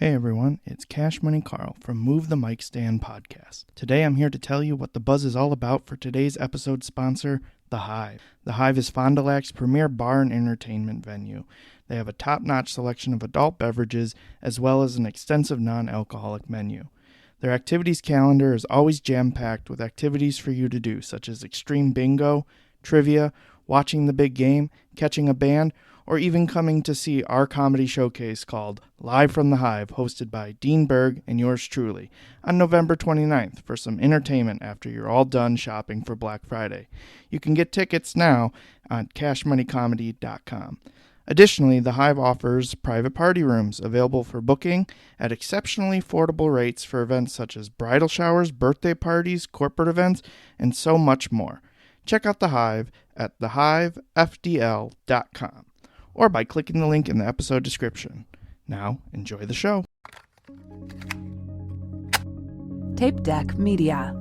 Hey everyone, it's Money Karl from Move the Mic Stand podcast. Today I'm here to tell you what the buzz is all about for today's episode sponsor, The Hive. The Hive is Fond du Lac's premier bar and entertainment venue. They have a top-notch selection of adult beverages as well as an extensive non-alcoholic menu. Their activities calendar is always jam-packed with activities for you to do, such as extreme bingo, trivia, watching the big game, catching a band, or even coming to see our comedy showcase called Live from the Hive, hosted by Dean Berg and yours truly, on November 29th for some entertainment after you're all done shopping for Black Friday. You can get tickets now on cashmoneycomedy.com. Additionally, the Hive offers private party rooms available for booking at exceptionally affordable rates for events such as bridal showers, birthday parties, corporate events, and so much more. Check out the Hive at thehivefdl.com or by clicking the link in the episode description. Now, enjoy the show. Tapedeck Media.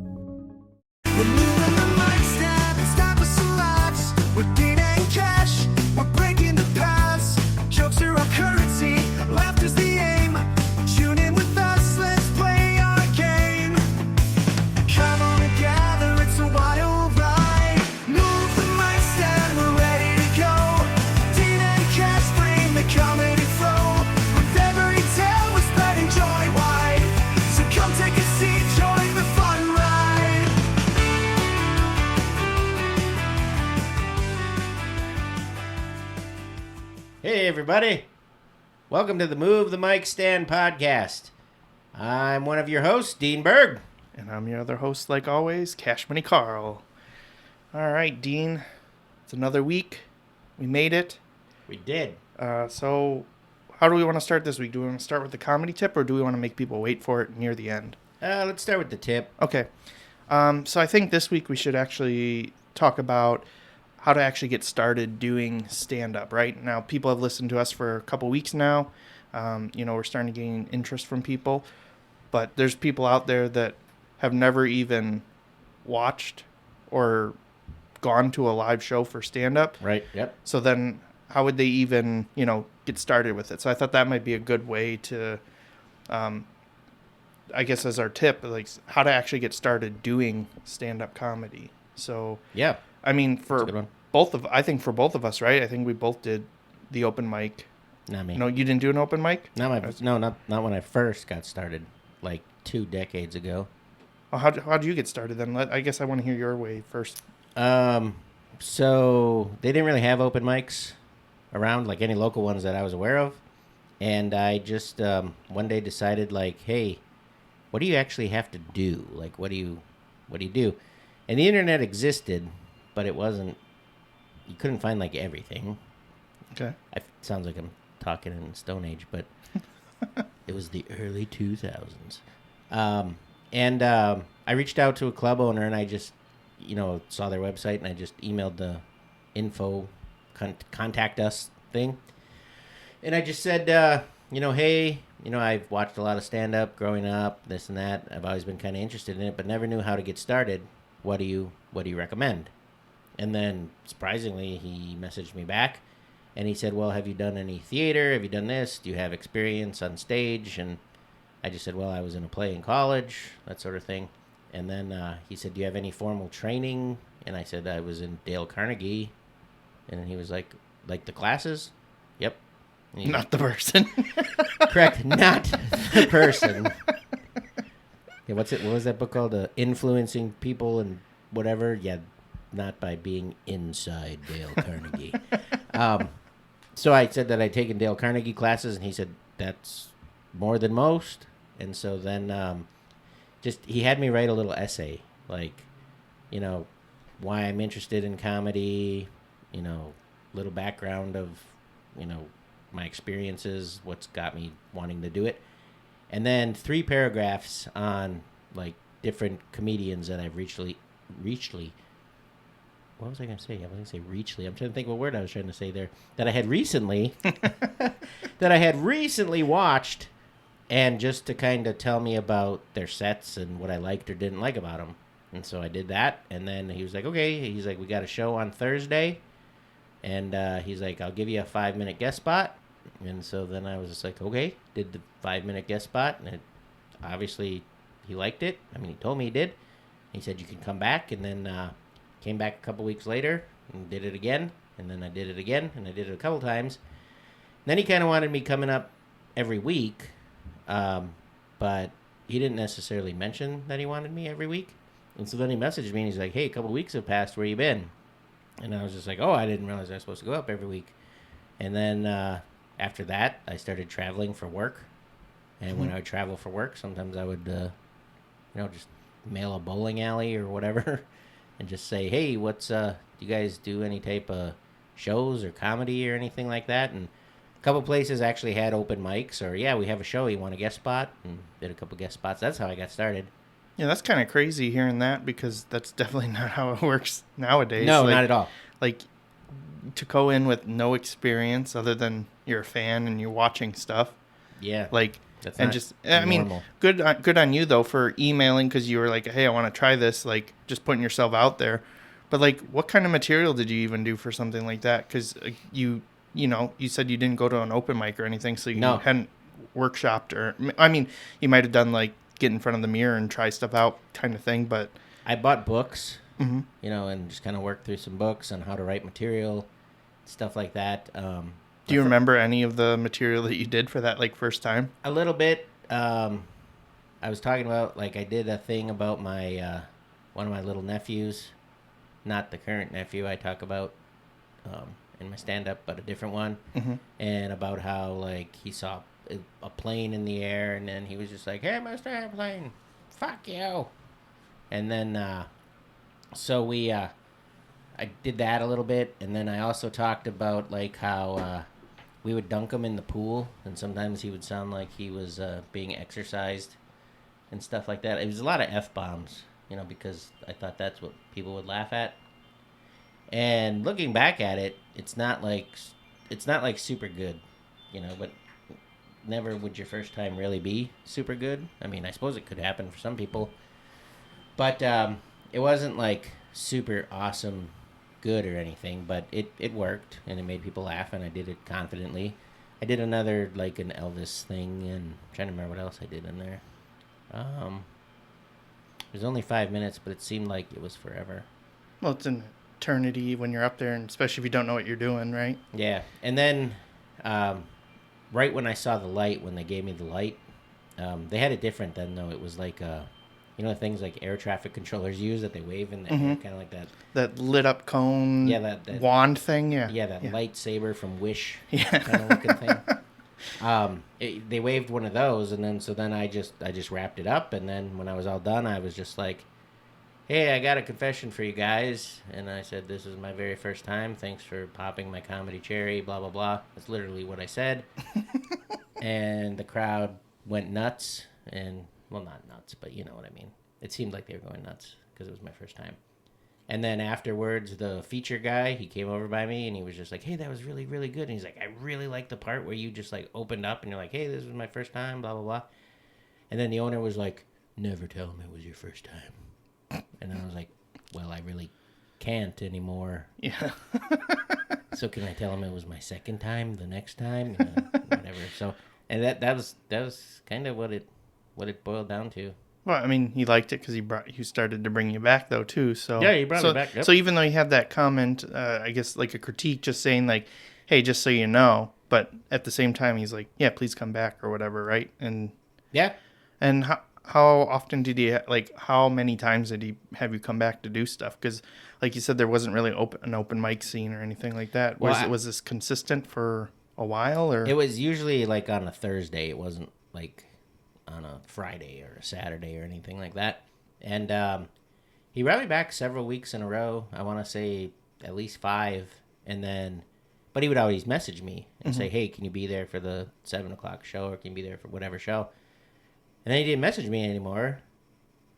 We're moving the mic stand, it's time for some laughs. We're gaining cash, we're breaking the past. Jokes are our currency, laughter's the aim. Tune in with us, let's play our game. Come on and gather, it's a wild ride. Move the mic stand, we're ready to go. Dean and Cash bring the comedy flow. With every tale we spreading joy wide. So come take a seat, join the fun ride. Hey everybody, welcome to the Move the Mic Stand podcast. I'm one of your hosts, Dean Berg. And I'm your other host, like always, Money Karl. All right, Dean, it's another week. We made it. We did. So how do we want to start this week? Do we want to start with the comedy tip, or do we want to make people wait for it near the end? Let's start with the tip. Okay. So I think this week we should actually talk about how to actually get started doing stand-up, right? Now, people have listened to us for a couple weeks now. We're starting to gain interest from people. But there's people out there that have never even watched or gone to a live show for stand-up. Right, yep. So then how would they even, get started with it? So I thought that might be a good way to, I guess as our tip, like how to actually get started doing stand-up comedy. So, Yeah. I mean, That's a good one. I think for both of us, right? I think we both did the open mic. Not me. No, you didn't do an open mic? Not when I first got started, like 2 decades ago. Oh, how'd you get started then? I guess I want to hear your way first. So they didn't really have open mics around, like any local ones that I was aware of. And I just one day decided, like, hey, what do you actually have to do? Like, what do you do? And the internet existed, but it wasn't. You couldn't find like everything. Okay. It sounds like I'm talking in Stone Age, but it was the early 2000s. I reached out to a club owner, and I just, saw their website, and I just emailed the info, contact us thing. And I just said, hey, I've watched a lot of stand-up growing up, this and that. I've always been kind of interested in it, but never knew how to get started. What do you recommend? And then, surprisingly, he messaged me back, and he said, well, have you done any theater? Have you done this? Do you have experience on stage? And I just said, well, I was in a play in college, that sort of thing. And then he said, do you have any formal training? And I said, I was in Dale Carnegie. And he was like the classes? Yep. Not the person. Correct, not the person. Yeah, what was that book called? Influencing People and whatever? Yeah, not by being inside Dale Carnegie. So I said that I'd taken Dale Carnegie classes, and he said, that's more than most. And so then he had me write a little essay, like, why I'm interested in comedy, little background of, my experiences, what's got me wanting to do it. And then 3 paragraphs on, like, different comedians that I've recently what was I going to say? I was going to say reachly. I'm trying to think what word I was trying to say there. That I had recently watched, and just to kind of tell me about their sets and what I liked or didn't like about them. And so I did that, and then he was like, okay. He's like, we got a show on Thursday, and he's like, I'll give you a 5-minute guest spot, And so then I was just like, okay, did the 5-minute guest spot, and obviously he liked it. I mean, he told me he did. He said you can come back, and then came back a couple weeks later and did it again, and then I did it again, and I did it a couple times. Then he kind of wanted me coming up every week, but he didn't necessarily mention that he wanted me every week. And so then he messaged me, and he's like, hey, a couple weeks have passed. Where you been? And I was just like, oh, I didn't realize I was supposed to go up every week. And then after that, I started traveling for work. And when I would travel for work, sometimes I would, just mail a bowling alley or whatever and just say, hey, do you guys do any type of shows or comedy or anything like that? And a couple places actually had open mics, or, yeah, we have a show, you want a guest spot? And did a couple guest spots. That's how I got started. Yeah, that's kind of crazy hearing that, because that's definitely not how it works nowadays. No, not at all. Like, to go in with no experience other than you're a fan and you're watching stuff. Yeah. Like, that's and not just, normal. I mean, good on you, though, for emailing, because you were like, hey, I want to try this, like, just putting yourself out there. But, like, what kind of material did you even do for something like that? Because you said you didn't go to an open mic or anything, so you hadn't workshopped, or, I mean, you might have done, like, get in front of the mirror and try stuff out kind of thing, but I bought books, mm-hmm. And just kind of worked through some books on how to write material, stuff like that. Do you remember any of the material that you did for that, like, first time? A little bit. I was talking about, like, I did a thing about my one of my little nephews, not the current nephew I talk about in my stand-up, but a different one, mm-hmm. and about how, like, he saw a plane in the air, and then he was just like, hey, Mr. Airplane, fuck you. And then, so I did that a little bit, and then I also talked about, like, how we would dunk him in the pool, and sometimes he would sound like he was being exercised and stuff like that. It was a lot of F-bombs, because I thought that's what people would laugh at. And looking back at it, it's not like super good, but never would your first time really be super good. I mean, I suppose it could happen for some people, but it wasn't like super awesome good or anything, but it worked, and it made people laugh, and I did it confidently. I did another, like, an Elvis thing, and I'm trying to remember what else I did in there. It was only 5 minutes, but it seemed like it was forever. Well, it's an eternity when you're up there, and especially if you don't know what you're doing, right? Yeah, and then right when I saw the light, when they gave me the light, they had it different then, though. It was like, the things like air traffic controllers use that they wave in the air, kind of like that. That lit up cone, that wand thing, yeah. Yeah, that lightsaber from Wish kind of looking thing. They waved one of those, and then I just wrapped it up, and then when I was all done, I was just like, hey, I got a confession for you guys. And I said, this is my very first time. Thanks for popping my comedy cherry, blah, blah, blah. That's literally what I said. And the crowd went nuts. And, well, not nuts, but you know what I mean. It seemed like they were going nuts because it was my first time. And then afterwards, the feature guy, he came over by me, and he was just like, hey, that was really, really good. And he's like, I really like the part where you just, like, opened up, and you're like, hey, this was my first time, blah, blah, blah. And then the owner was like, never tell him it was your first time. And I was like, well, I really can't anymore. Yeah. So can I tell him it was my second time the next time? Whatever. So, and that was kind of what it boiled down to. Well, I mean, he liked it because he started to bring you back, though, too. So yeah, he brought me back. Yep. So even though you have that comment, I guess like a critique, just saying like, hey, just so you know, but at the same time, he's like, yeah, please come back or whatever, right? And yeah. And how often did he, like, how many times did he have you come back to do stuff? Because, like you said, there wasn't really an open mic scene or anything like that. Was this consistent for a while? Or? It was usually, like, on a Thursday. It wasn't, like, on a Friday or a Saturday or anything like that. And he brought me back several weeks in a row. I want to say at least 5. But he would always message me and say, hey, can you be there for the 7 o'clock show, or can you be there for whatever show? And then he didn't message me anymore,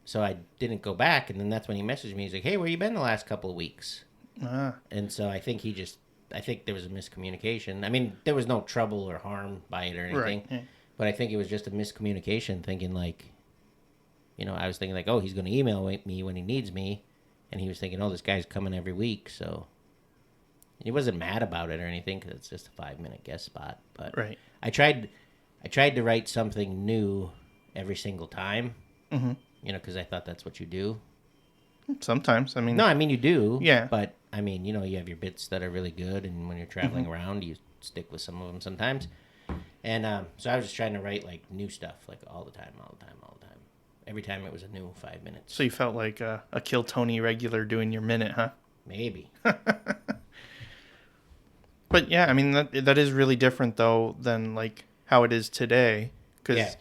so I didn't go back. And then that's when he messaged me. He's like, hey, where you been the last couple of weeks? And so I think there was a miscommunication. I mean, there was no trouble or harm by it or anything. Right. But I think it was just a miscommunication, thinking like, I was thinking like, oh, he's going to email me when he needs me. And he was thinking, oh, this guy's coming every week. So He wasn't mad about it or anything because it's just a 5-minute guest spot. But Right. I tried to write something new every single time. Mm-hmm. You know, because I thought that's what you do. Sometimes, I mean... No, I mean, you do. Yeah. But, I mean, you know, you have your bits that are really good, and when you're traveling around, you stick with some of them sometimes. And so I was just trying to write, like, new stuff, like, all the time. Every time it was a new 5 minutes. So you felt like a Kill Tony regular doing your minute, huh? Maybe. But, yeah, I mean, that is really different, though, than, like, how it is today. Because,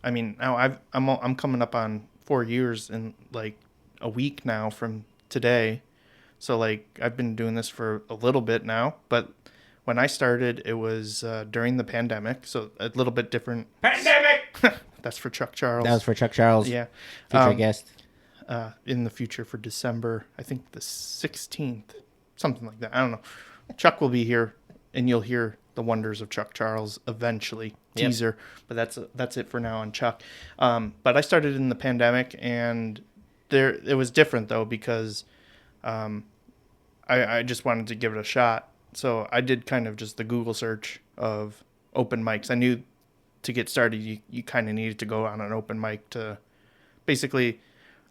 I mean, now I'm coming up on 4 years in, like, a week now from today. So, like, I've been doing this for a little bit now. But when I started, it was during the pandemic. So, a little bit different. Pandemic! That's for Chuck Charles. That was for Chuck Charles. Yeah. Future guest. In the future for December, I think the 16th. Something like that. I don't know. Chuck will be here, and you'll hear the wonders of Chuck Charles eventually. Yep. Teaser. But that's it for now on Chuck. But I started in the pandemic, and it was different, though, because I just wanted to give it a shot. So I did kind of just the Google search of open mics. I knew to get started, you kind of needed to go on an open mic to basically,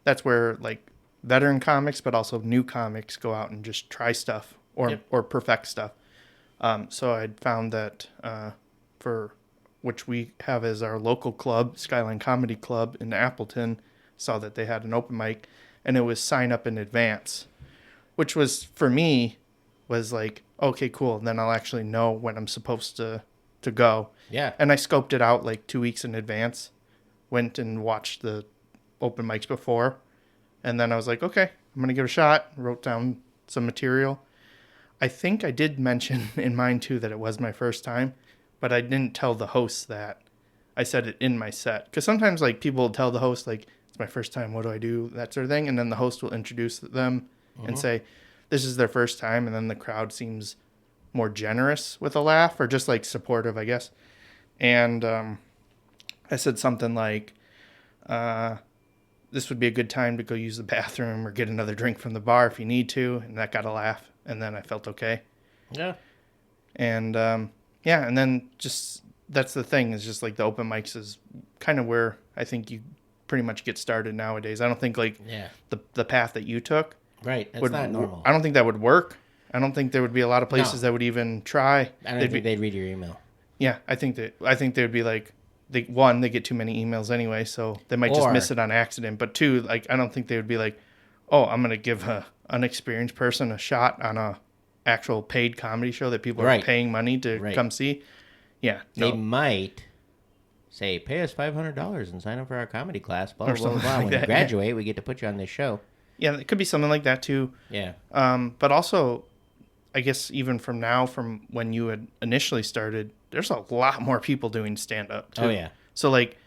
that's where like veteran comics, but also new comics go out and just try stuff or perfect stuff. So I'd found that for which we have as our local club, Skyline Comedy Club in Appleton, saw that they had an open mic, and it was sign up in advance, which was for me was like, okay, cool. And then I'll actually know when I'm supposed to go. Yeah. And I scoped it out like 2 weeks in advance, went and watched the open mics before. And then I was like, okay, I'm going to give it a shot. Wrote down some material. I think I did mention in mine too that it was my first time, but I didn't tell the host that. I said it in my set. Because sometimes like people will tell the host like, it's my first time, what do I do? That sort of thing. And then the host will introduce them and say, this is their first time. And then the crowd seems more generous with a laugh or just like supportive, I guess. And I said something like, this would be a good time to go use the bathroom or get another drink from the bar if you need to. And that got a laugh. And then I felt okay. Yeah. And and then just that's the thing is just like the open mics is kind of where I think you pretty much get started nowadays. I don't think like the path that you took. Right. That's not normal. I don't think that would work. I don't think there would be a lot of places that would even try. I don't think they'd read your email. Yeah, I think they would be like, they get too many emails anyway, so they might just miss it on accident. But two, like I don't think they would be like, oh, I'm gonna give a unexperienced person a shot on a actual paid comedy show that people are paying money to come see. Yeah, they might say, pay us $500 and sign up for our comedy class. Blah blah blah. Blah. Like when you graduate, we get to put you on this show. Yeah, it could be something like that too. Yeah. But also, I guess even from when you had initially started, there's a lot more people doing stand-up too. Oh, yeah. So, like,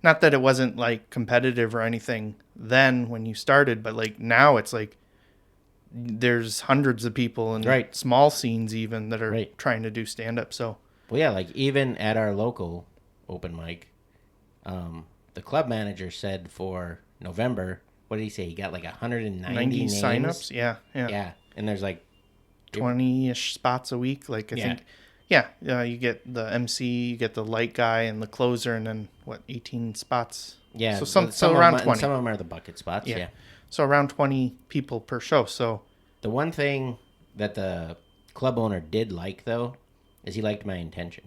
not that it wasn't, like, competitive or anything then when you started, but, like, now it's, like, there's hundreds of people in small scenes even that are trying to do stand-up, so. Well, yeah, like, even at our local open mic, the club manager said for November, what did he say? He got, like, 190 names? Sign-ups? Yeah. Yeah, and there's, like, 20-ish spots a week, like, I think. Yeah, you get the MC, you get the light guy, and the closer, and then, 18 spots? Yeah, so around 20. Some of them are the bucket spots, yeah. So around 20 people per show, so. The one thing that the club owner did like, though, is he liked my intention.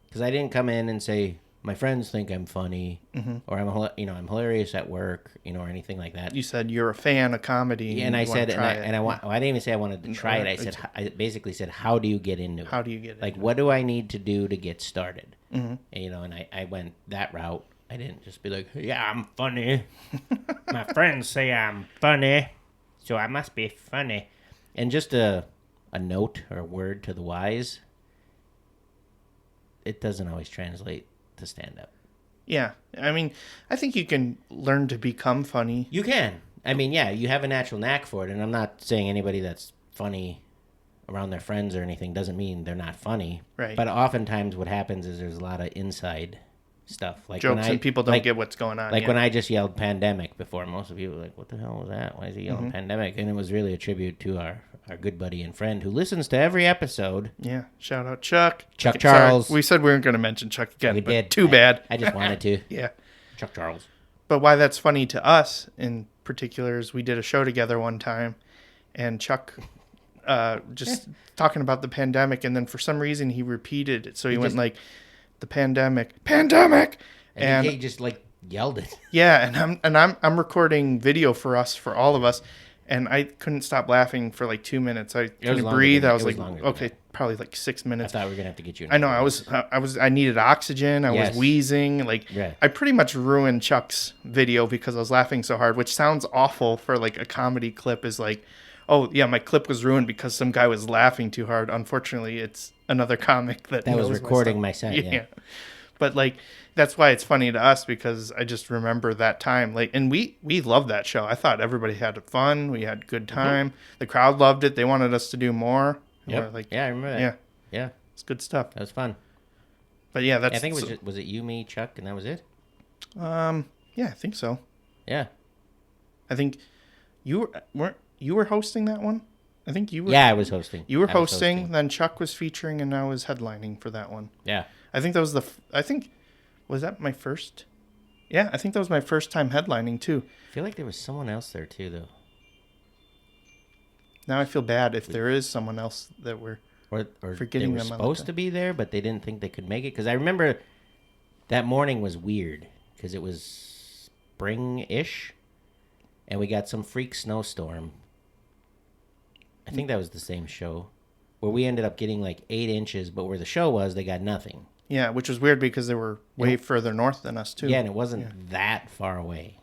Because I didn't come in and say, my friends think I'm funny, or I'm hilarious at work, or anything like that. You said you're a fan of comedy. Yeah, and I said, I didn't even say I wanted to try it. I basically said, how do you get into it? How do you get like, what do I need to do to get started? Mm-hmm. And I went that route. I didn't just be like, yeah, I'm funny. My friends say I'm funny, so I must be funny. And just a note or a word to the wise, it doesn't always translate to stand up. Yeah. I mean, I think you can learn to become funny. You can. I mean, yeah, you have a natural knack for it. And I'm not saying anybody that's funny around their friends or anything doesn't mean they're not funny. Right. But oftentimes what happens is there's a lot of inside stuff. Like Jokes when and people don't get what's going on. Like yeah. when I just yelled pandemic before, most of you were like, what the hell was that? Why is he yelling pandemic? And it was really a tribute to our good buddy and friend who listens to every episode. Yeah. Shout out Chuck. Chuck Okay, Charles. sorry. We said we weren't going to mention Chuck again. We but did. Too bad. I just wanted to. Yeah. Chuck Charles. But why that's funny to us in particular is we did a show together one time, and Chuck just talking about the pandemic, and then for some reason he repeated it. So he went like, the pandemic. And he just like yelled it. Yeah, and I'm recording video for all of us, and I couldn't stop laughing for like 2 minutes. I couldn't breathe. I was like, okay, probably like 6 I minutes. thought we were gonna have to get you. I know. I needed oxygen. I was wheezing. Like I pretty much ruined Chuck's video because I was laughing so hard, which sounds awful for like a comedy clip. Is like, oh yeah, my clip was ruined because some guy was laughing too hard. Unfortunately, it's another comic that was knows recording my set. Yeah. But like that's why it's funny to us because I just remember that time. Like, and we loved that show. I thought everybody had fun. We had good time. The crowd loved it. They wanted us to do more. Yep. Like, yeah, I remember that. Yeah. It's good stuff. That was fun. But yeah, that's. I think it was it you, me, Chuck, and that was it. Yeah, I think so. Yeah. I think you were hosting that one. I think you were. Yeah, I was hosting. You were hosting. Then Chuck was featuring, and I was headlining for that one. Yeah. I think that was was that my first? Yeah, I think that was my first time headlining too. I feel like there was someone else there too, though. Now I feel bad if there is someone else that we're forgetting. They were supposed to be there, but they didn't think they could make it. Because I remember that morning was weird because it was spring-ish, and we got some freak snowstorm. I think that was the same show where we ended up getting like 8 inches, but where the show was, they got nothing. Yeah, which was weird because they were way further north than us too. Yeah, and it wasn't that far away.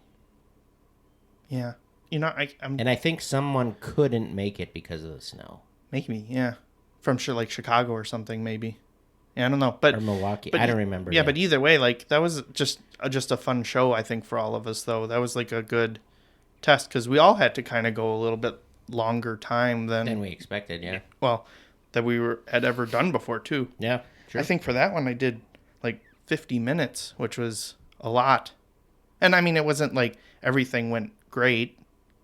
Yeah, you know, and I think someone couldn't make it because of the snow. Maybe, yeah, from like Chicago or something, maybe. Yeah, I don't know, but or Milwaukee. I don't remember. Yeah, but either way, like that was just a fun show. I think for all of us, though, that was like a good test because we all had to kind of go a little bit longer time than we expected. Yeah. Well, that we had ever done before too. Yeah. Sure. I think for that one I did like 50 minutes, which was a lot. And I mean, it wasn't like everything went great,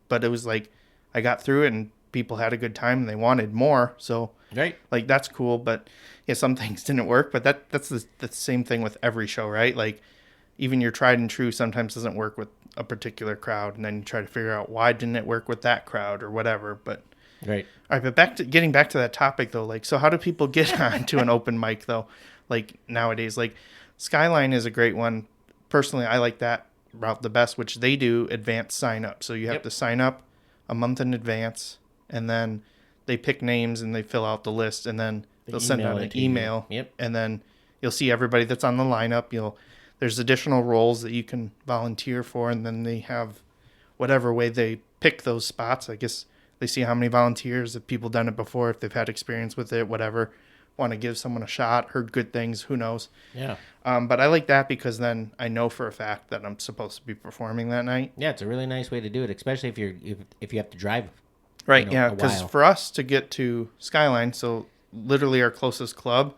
but it was like I got through it and people had a good time and they wanted more. So right. Like that's cool. But yeah, some things didn't work, but that's the same thing with every show, right? Like even your tried and true sometimes doesn't work with a particular crowd. And then you try to figure out why didn't it work with that crowd or whatever. But right. All right, but getting back to that topic though, like, so how do people get onto an open mic though? Like nowadays, like Skyline is a great one. Personally, I like that route the best, which they do advanced sign up. So you have to sign up a month in advance, and then they pick names and they fill out the list, and then they'll send out an email. And then you'll see everybody that's on the lineup. There's additional roles that you can volunteer for, and then they have whatever way they pick those spots. I guess they see how many volunteers, if people done it before, if they've had experience with it, whatever, want to give someone a shot, heard good things, who knows. Yeah. But I like that because then I know for a fact that I'm supposed to be performing that night. Yeah, it's a really nice way to do it, especially if you have to drive. Right, yeah, because for us to get to Skyline, so literally our closest club,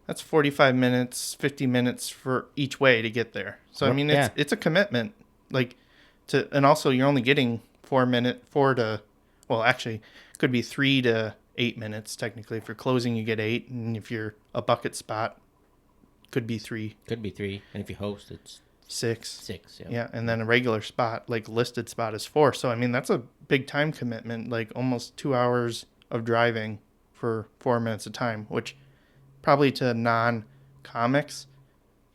that's 45 minutes, 50 minutes for each way to get there. So I mean, it's a commitment, and also you're only getting 3 to 8 minutes technically. If you're closing, you get 8, and if you're a bucket spot, could be 3. Could be 3, and if you host, it's 6. 6, yeah. Yeah, and then a regular spot, like listed spot, is 4. So I mean, that's a big time commitment, like almost 2 hours of driving for 4 minutes of time, which probably to non-comics,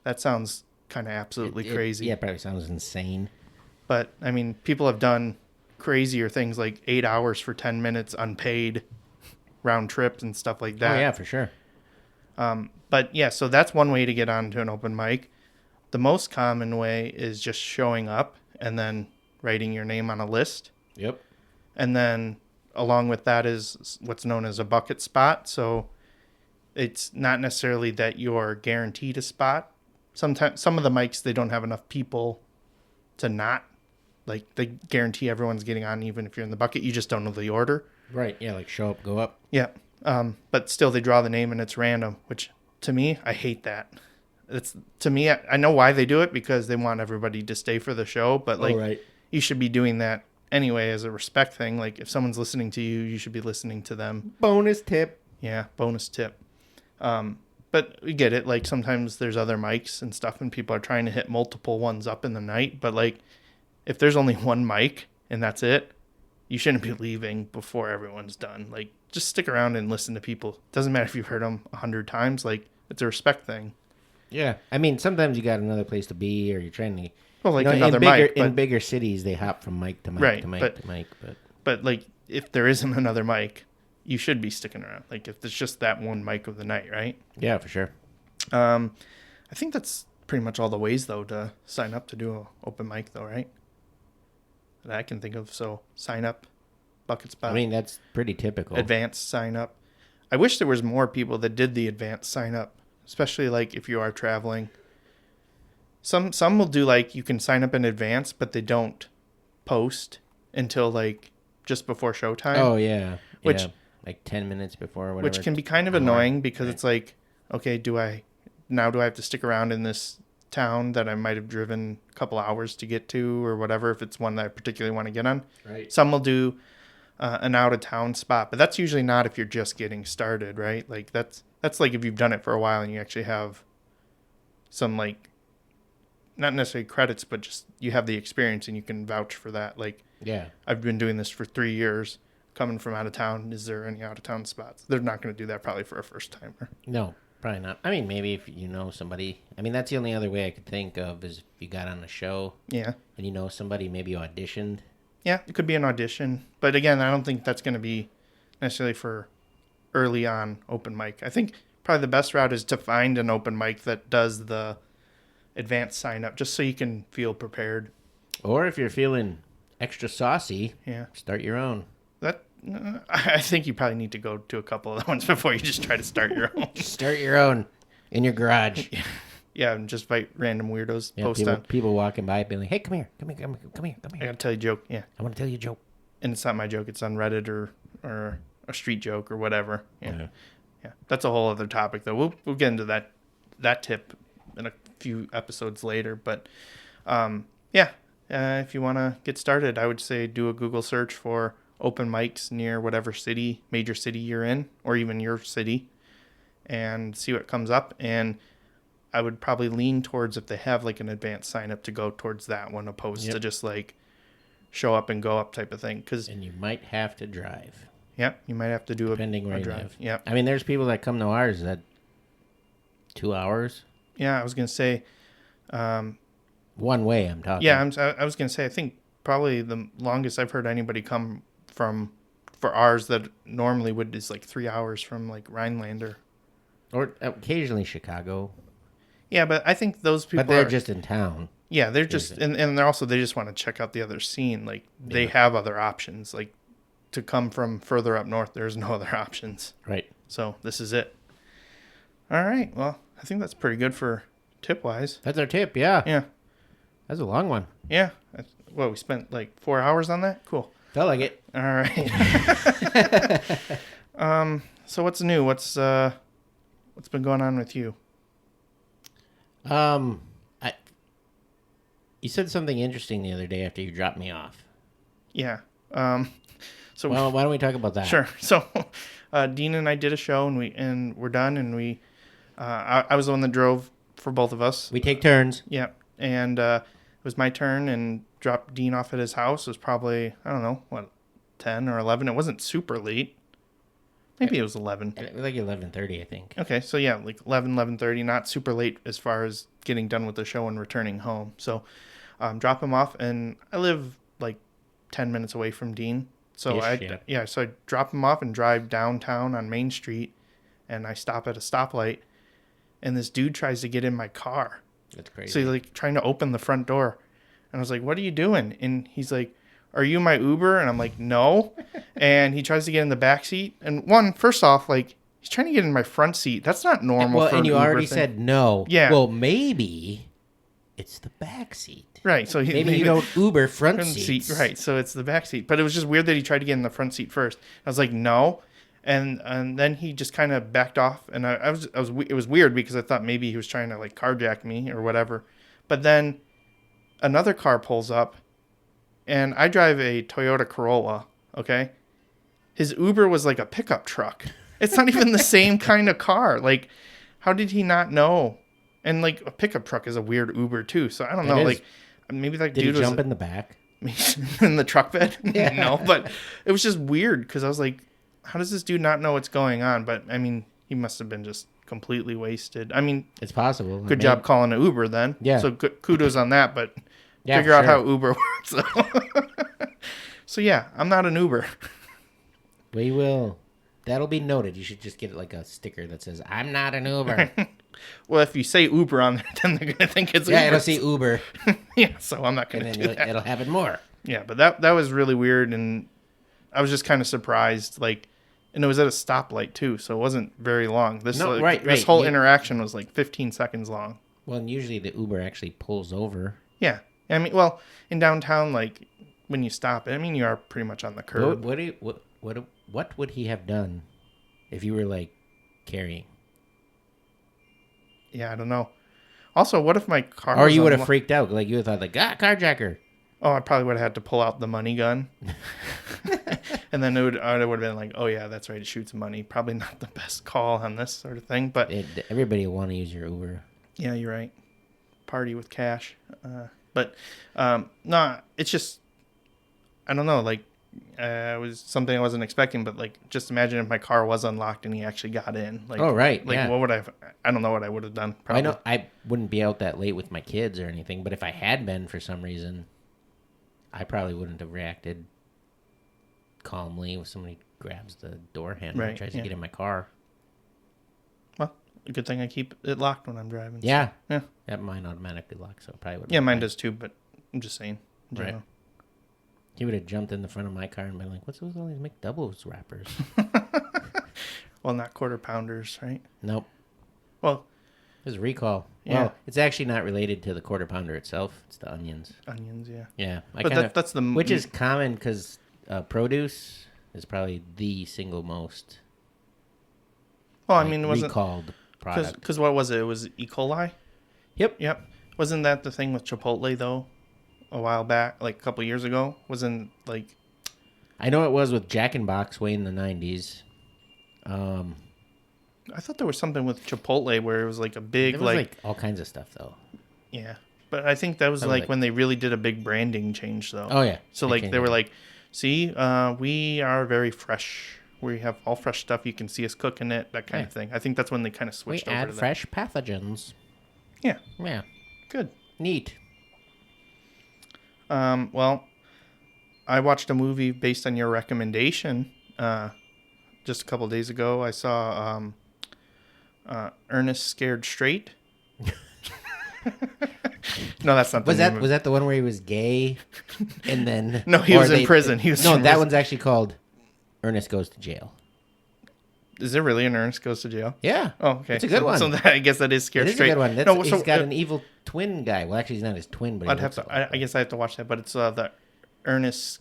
that sounds kind of absolutely crazy. Yeah, it probably sounds insane. But I mean, people have done crazier things like 8 hours for 10 minutes unpaid round trips and stuff like that. Oh yeah, for sure. But yeah, so that's one way to get onto an open mic. The most common way is just showing up and then writing your name on a list. Yep. And then along with that is what's known as a bucket spot. So it's not necessarily that you're guaranteed a spot. Sometimes some of the mics, they don't have enough people to not, like, they guarantee everyone's getting on even if you're in the bucket. You just don't know the order. Right, yeah, like show up, go up. Yeah. But still they draw the name and it's random, which to me, I hate that. it's to me. I know why they do it because they want everybody to stay for the show. But like, right. you should be doing that anyway as a respect thing. Like if someone's listening to you, you should be listening to them. Bonus tip. Yeah, bonus tip. But we get it. Like sometimes there's other mics and stuff, and people are trying to hit multiple ones up in the night. But like, if there's only one mic and that's it, you shouldn't be leaving before everyone's done. Like, just stick around and listen to people. Doesn't matter if you've heard them 100 times. Like, it's a respect thing. Yeah, I mean, sometimes you got another place to be, or you're trying to. Well, like another mic. In bigger cities, they hop from mic to mic right, to mic but, to mic. But like, if there isn't another mic, you should be sticking around. Like, if it's just that one mic of the night, right? Yeah, for sure. I think that's pretty much all the ways, though, to sign up to do an open mic, though, right? That I can think of. So, sign up, bucket spot. I mean, that's pretty typical. Advanced sign up. I wish there was more people that did the advanced sign up, especially like if you are traveling. Some will do like you can sign up in advance, but they don't post until like just before showtime. Oh yeah, Which- yeah. Like 10 minutes before or whatever. Which can be kind of annoying because it's like, okay, do I have to stick around in this town that I might have driven a couple hours to get to or whatever, if it's one that I particularly want to get on. Right. Some will do an out of town spot, but that's usually not if you're just getting started, right? Like that's like if you've done it for a while and you actually have some like, not necessarily credits, but just you have the experience and you can vouch for that. Like, Yeah. I've been doing this for 3 years. Coming from out of town, is there any out of town spots? They're not going to do that probably for a first timer. No, probably not. I mean, maybe if you know somebody. I mean, that's the only other way I could think of is if you got on a show Yeah. and you know somebody, maybe auditioned. Yeah, it could be an audition. But again, I don't think that's going to be necessarily for early on open mic. I think probably the best route is to find an open mic that does the advanced sign up just so you can feel prepared. Or if you're feeling extra saucy, Yeah. start your own. That I think you probably need to go to a couple of the ones before you just try to start your own. Start your own in your garage. Yeah, and just invite random weirdos. Yeah, Post people, on. people walking by being like, hey, come here. I gotta tell you a joke. Yeah, I want to tell you a joke. and it's not my joke. It's on Reddit or a street joke or whatever. Yeah. That's a whole other topic though. We'll get into that tip in a few episodes later. But if you want to get started, I would say do a Google search for open mics near whatever major city you're in, or even your city, and see what comes up. And I would probably lean towards, if they have like an advanced sign up, to go towards that one opposed to just like show up and go up type of thing. And you might have to drive. Yeah, you might have to do Depending a where you drive. live. Yeah. I mean, there's people that come to ours that 2 hours. Yeah, I was gonna say. One way, I'm talking. Yeah, I was gonna say. I think probably the longest I've heard anybody come from for ours that normally would is like 3 hours from like Rhinelander. Or occasionally Chicago. Yeah, but I think those people. But they're just in town. Yeah, they're just and they're also they just want to check out the other scene. Like they have other options. Like to come from further up north, there's no other options. Right. So this is it. All right. Well, I think that's pretty good for tip wise. That's our tip, yeah. Yeah. That's a long one. Yeah. We spent like 4 hours on that? Cool. Felt like it. All right. So what's new? What's been going on with you? You said something interesting the other day after you dropped me off. Yeah. So Well, why don't we talk about that? sure. So Dean and I did a show and we're done, and I was the one that drove for both of us. We take turns. Yeah. And it was my turn, and dropped Dean off at his house. It was probably, I don't know, 10 or 11. It wasn't super late. Maybe it was 11. Like 11:30, I think. Okay, so yeah, like 11:30, not super late as far as getting done with the show and returning home. So drop him off, and I live like 10 minutes away from Dean. So so I drop him off and drive downtown on Main Street, and I stop at a stoplight, and this dude tries to get in my car. That's crazy. So he's like trying to open the front door. And I was like, what are you doing? And he's like, are you my Uber? And I'm like, no. And he tries to get in the back seat. And first off, like, he's trying to get in my front seat. That's not normal for an and you Uber already thing. said no. Yeah. Well, maybe it's the back seat. Right. So Maybe you don't Uber front seat. seats. Right. So it's the back seat. But it was just weird that he tried to get in the front seat first. I was like, no. And then he just kind of backed off, and it was weird because I thought maybe he was trying to like carjack me or whatever. But then another car pulls up, and I drive a Toyota Corolla, okay? His Uber was like a pickup truck. It's not even the same kind of car. Like, how did he not know? And like a pickup truck is a weird Uber too. So I don't know. Like maybe that Did dude he was jump in the back? in the truck bed. Yeah. No, but it was just weird because I was like, how does this dude not know what's going on? But I mean, he must have been just completely wasted. I mean, It's possible. good job calling an Uber then. Yeah. So kudos on that. But Yeah, figure out sure. how Uber works. So yeah, I'm not an Uber. We will. That'll be noted. You should just get like a sticker that says, "I'm not an Uber." Well, if you say Uber on there, then they're gonna think it's Yeah, Uber. it'll say Uber, Yeah, so I'm not and gonna then do that. it'll have it more. Yeah, but that was really weird, and I was just kind of surprised. Like, and it was at a stoplight too, so it wasn't very long. This This whole interaction was like 15 seconds long. Well, and usually the Uber actually pulls over. Yeah, I mean, well, in downtown, like when you stop, I mean, you are pretty much on the curb. What would he have done if you were like carrying? Yeah, I don't know. Also, what if my car? Or was you would have unlo- freaked out, like you would have thought, like, carjacker. Oh, I probably would have had to pull out the money gun, and then it would have been like, oh yeah, that's right, it shoots money. Probably not the best call on this sort of thing, but Everybody will want to use your Uber. yeah, you're right. Party with cash, but no, it's just I don't know. Like, it was something I wasn't expecting, but like, just imagine if my car was unlocked and he actually got in. Like, Oh, right, Like, yeah. what would I don't know what I would have done. I Probably. know I wouldn't be out that late with my kids or anything, but if I had been for some reason, I probably wouldn't have reacted calmly if somebody grabs the door handle and Right, tries yeah. to get in my car. Well, a good thing I keep it locked when I'm driving. so- Yeah. Yeah. That mine automatically locks, so it probably would. Yeah, mine does too, but I'm just saying. in Right. general. He would have jumped in the front of my car and been like, "What's with all these McDoubles wrappers?" Well, not quarter pounders, right? Nope. Well, It was a recall. Yeah. Well, it's actually not related to the quarter pounder itself. It's the onions. onions, yeah. Yeah. But that's the Which is common because produce is probably the single most well, I mean, it wasn't recalled product. because what was it? It was E. coli. Yep. Wasn't that the thing with Chipotle though? A while back, like a couple years ago, wasn't like I know it was with Jack in Box way in the 90s. I thought there was something with Chipotle where it was like a big There was like all kinds of stuff though. yeah, but I think that was That was like like- when they really did a big branding change though. Oh yeah. So like they were like, see, we are very fresh. We have all fresh stuff. You can see us cooking it, that kind of thing. I think that's when they kind of we switched over add to fresh pathogens. that. Yeah, Yeah. good. Neat. Well, I watched a movie based on your recommendation. Just a couple days ago, I saw Ernest Scared Straight. No, that's not. Was that the one where he was gay and then No, he or was in prison. He was No, in that prison. one's actually called Ernest Goes to Jail. Is there really an Ernest Goes to Jail? Yeah. Oh, okay. It's a good one. So I guess that is Scared It is Straight. a good one. That's, No, he's got an evil twin guy. Well, actually, he's not his twin, but he I'd have looks to. like I guess I have to watch that. But it's the Ernest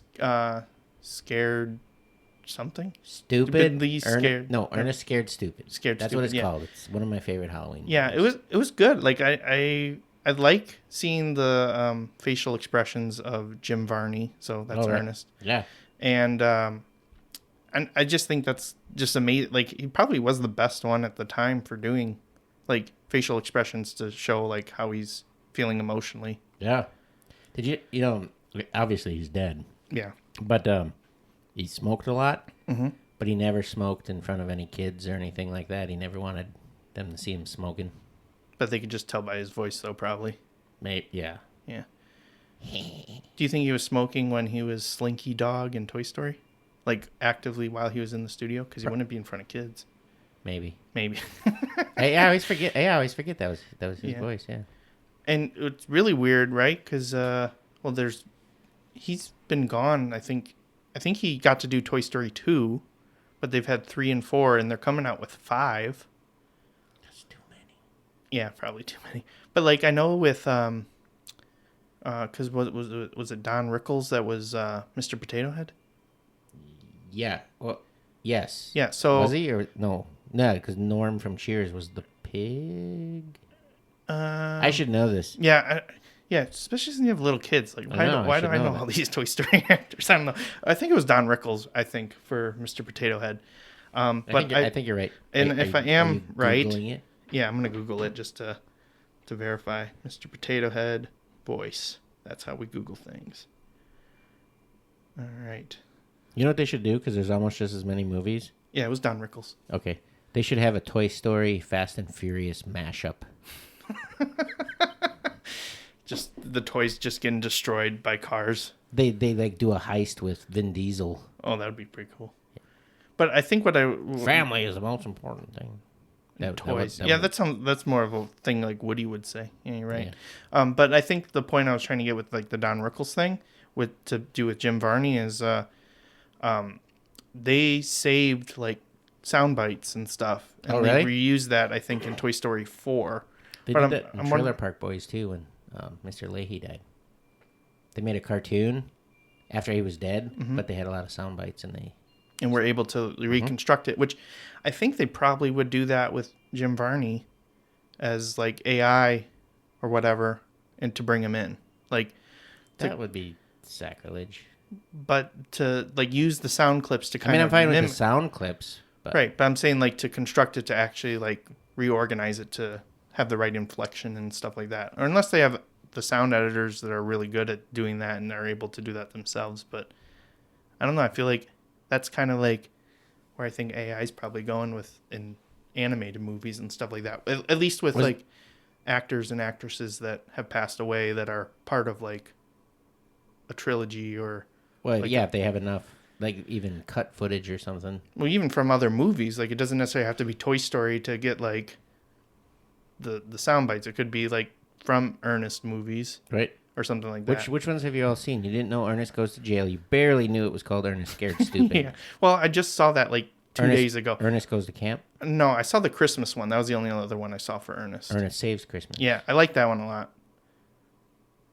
Scared something. Stupidly Scared. Ernest Scared Stupid. Scared That's Stupid, what it's yeah. called. It's one of my favorite Halloween. Yeah, movies. it was good. Like I like seeing the facial expressions of Jim Varney. So that's Oh, right. Ernest. Yeah. And I just think that's just amazing. Like he probably was the best one at the time for doing like facial expressions to show like how he's feeling emotionally. Yeah. Did you obviously he's dead, Yeah. but he smoked a lot, Mm-hmm. but he never smoked in front of any kids or anything like that. He never wanted them to see him smoking. But they could just tell by his voice though, probably. Maybe, yeah. Yeah. Do you think he was smoking when he was Slinky Dog in Toy Story? Like actively while he was in the studio? Because he wouldn't be in front of kids. Maybe. Maybe. I always forget that was his Yeah. voice, yeah. And it's really weird, right? Because, he's been gone. I think he got to do Toy Story 2, but they've had 3 and 4, and they're coming out with 5. That's too many. Yeah, probably too many. But like I know with because was it Don Rickles that was Mr. Potato Head? Yeah. Well, Yes. Yeah, so... Was he or no? No, because Norm from Cheers was the pig. I should know this. Yeah, yeah, especially since you have little kids. Like, why do I know all these Toy Story actors? I don't know. I think it was Don Rickles, for Mr. Potato Head. But I think you're right. And if I am right, Googling it? yeah, I'm going to Google it just to verify. Mr. Potato Head voice. That's how we Google things. All right. You know what they should do? Because there's almost just as many movies. Yeah, it was Don Rickles. Okay. They should have a Toy Story Fast and Furious mashup. Just the toys just getting destroyed by cars. They like do a heist with Vin Diesel. Oh, that would be pretty cool. But I think Family is the most important thing. Toys. That's more of a thing like Woody would say. Yeah, you're right. Yeah. But I think the point I was trying to get with like the Don Rickles thing to do with Jim Varney is they saved like sound bites and stuff. And really? They reused that, I think, in Toy Story 4. They did that in Trailer Park Boys too when Mr. Leahy died. They made a cartoon after he was dead, but they had a lot of sound bites and were able to reconstruct it, which I think they probably would do that with Jim Varney as like AI or whatever, and to bring him in. Like that would be sacrilege. But to like use the sound clips to kind of I'm fine with the sound clips. But... Right, but I'm saying like to construct it to actually like reorganize it to have the right inflection and stuff like that. Or unless they have the sound editors that are really good at doing that and are able to do that themselves. But I don't know. I feel like that's kind of like where I think AI is probably going with in animated movies and stuff like that. At least with like actors and actresses that have passed away that are part of like a trilogy or... Well, like if they have enough, like even cut footage or something. Well, even from other movies, like it doesn't necessarily have to be Toy Story to get like the sound bites. It could be like from Ernest movies, right, or something like that. Which ones have you all seen? You didn't know Ernest Goes to Jail. You barely knew it was called Ernest Scared Stupid. Yeah. Well, I just saw that like 2 days ago. Ernest Goes to Camp. No, I saw the Christmas one. That was the only other one I saw for Ernest. Ernest Saves Christmas. Yeah, I like that one a lot.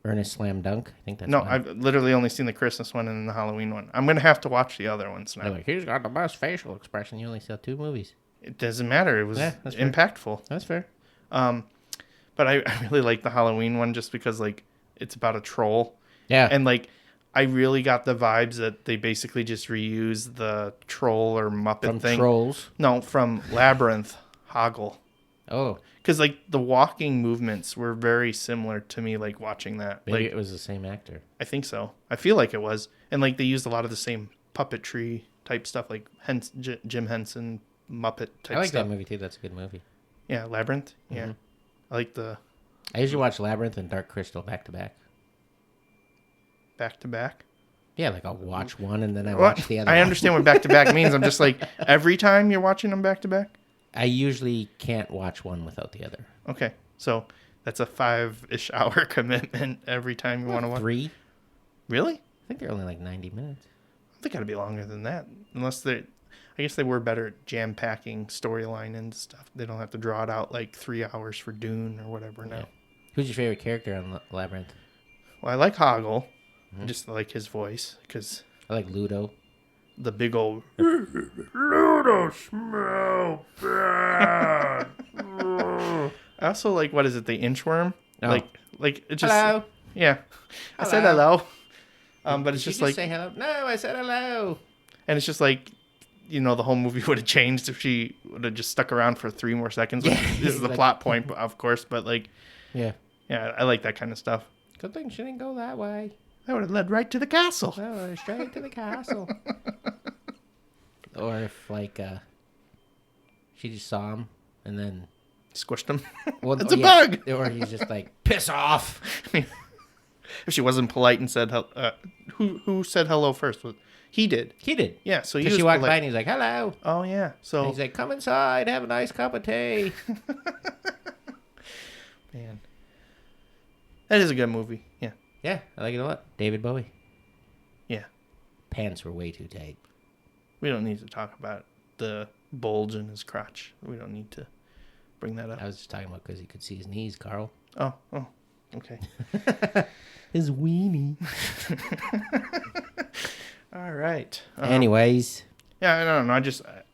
Ernest Slam Dunk. I think that's no. one. I've literally only seen the Christmas one and the Halloween one. I'm gonna have to watch the other ones now. They're like, he's got the best facial expression. You only saw 2 movies. It doesn't matter. It was impactful. That's fair. But I really like the Halloween one just because like it's about a troll. Yeah. And like I really got the vibes that they basically just reuse the troll or Muppet thing. From Trolls? No, from Labyrinth, Hoggle. Oh. Because like the walking movements were very similar to me, like watching that. Maybe like, it was the same actor. I think so. I feel like it was. And like they used a lot of the same puppetry type stuff, like Jim Henson Muppet type stuff. I like that movie too. That's a good movie. Yeah, Labyrinth. Yeah. Mm-hmm. I like the... I usually watch Labyrinth and Dark Crystal back to back. Back to back? Yeah, like I'll watch one and then I watch the other. I understand what back to back means. I'm just like, every time you're watching them back to back? I usually can't watch one without the other. Okay, so that's a 5-ish hour commitment every time you want to watch. 3? Really? I think they're only like 90 minutes. They got to be longer than that, unless they. I guess they were better at jam packing storyline and stuff. They don't have to draw it out like 3 hours for Dune or whatever now. Yeah. Who's your favorite character on Labyrinth? Well, I like Hoggle. I just like his voice because I like Ludo. The big old Ludo smell bad. I also like, what is it, the inchworm? Oh. Like it just. Hello. Yeah, I said hello. But it's just like, say hello. No, I said hello. And it's just like, you know, the whole movie would have changed if she would have just stuck around for 3 more seconds. Yeah, this is the plot point, of course. But like, yeah, I like that kind of stuff. Good thing she didn't go that way. That would have led right to the castle. Oh, straight to the castle. Or if like she just saw him and then squished him. Well, it's a bug. Or he's just like, piss off. If she wasn't polite and said, who said hello first? He did. He did. Yeah, so she walked by and he's like, hello. Oh, yeah. So and he's like, come inside, have a nice cup of tea. Man. That is a good movie. Yeah. Yeah, I like it a lot. David Bowie. Yeah. Pants were way too tight. We don't need to talk about the bulge in his crotch. We don't need to bring that up. I was just talking about because he could see his knees, Carl. Oh, okay. His weenie. All right. Anyways. Yeah, I don't know.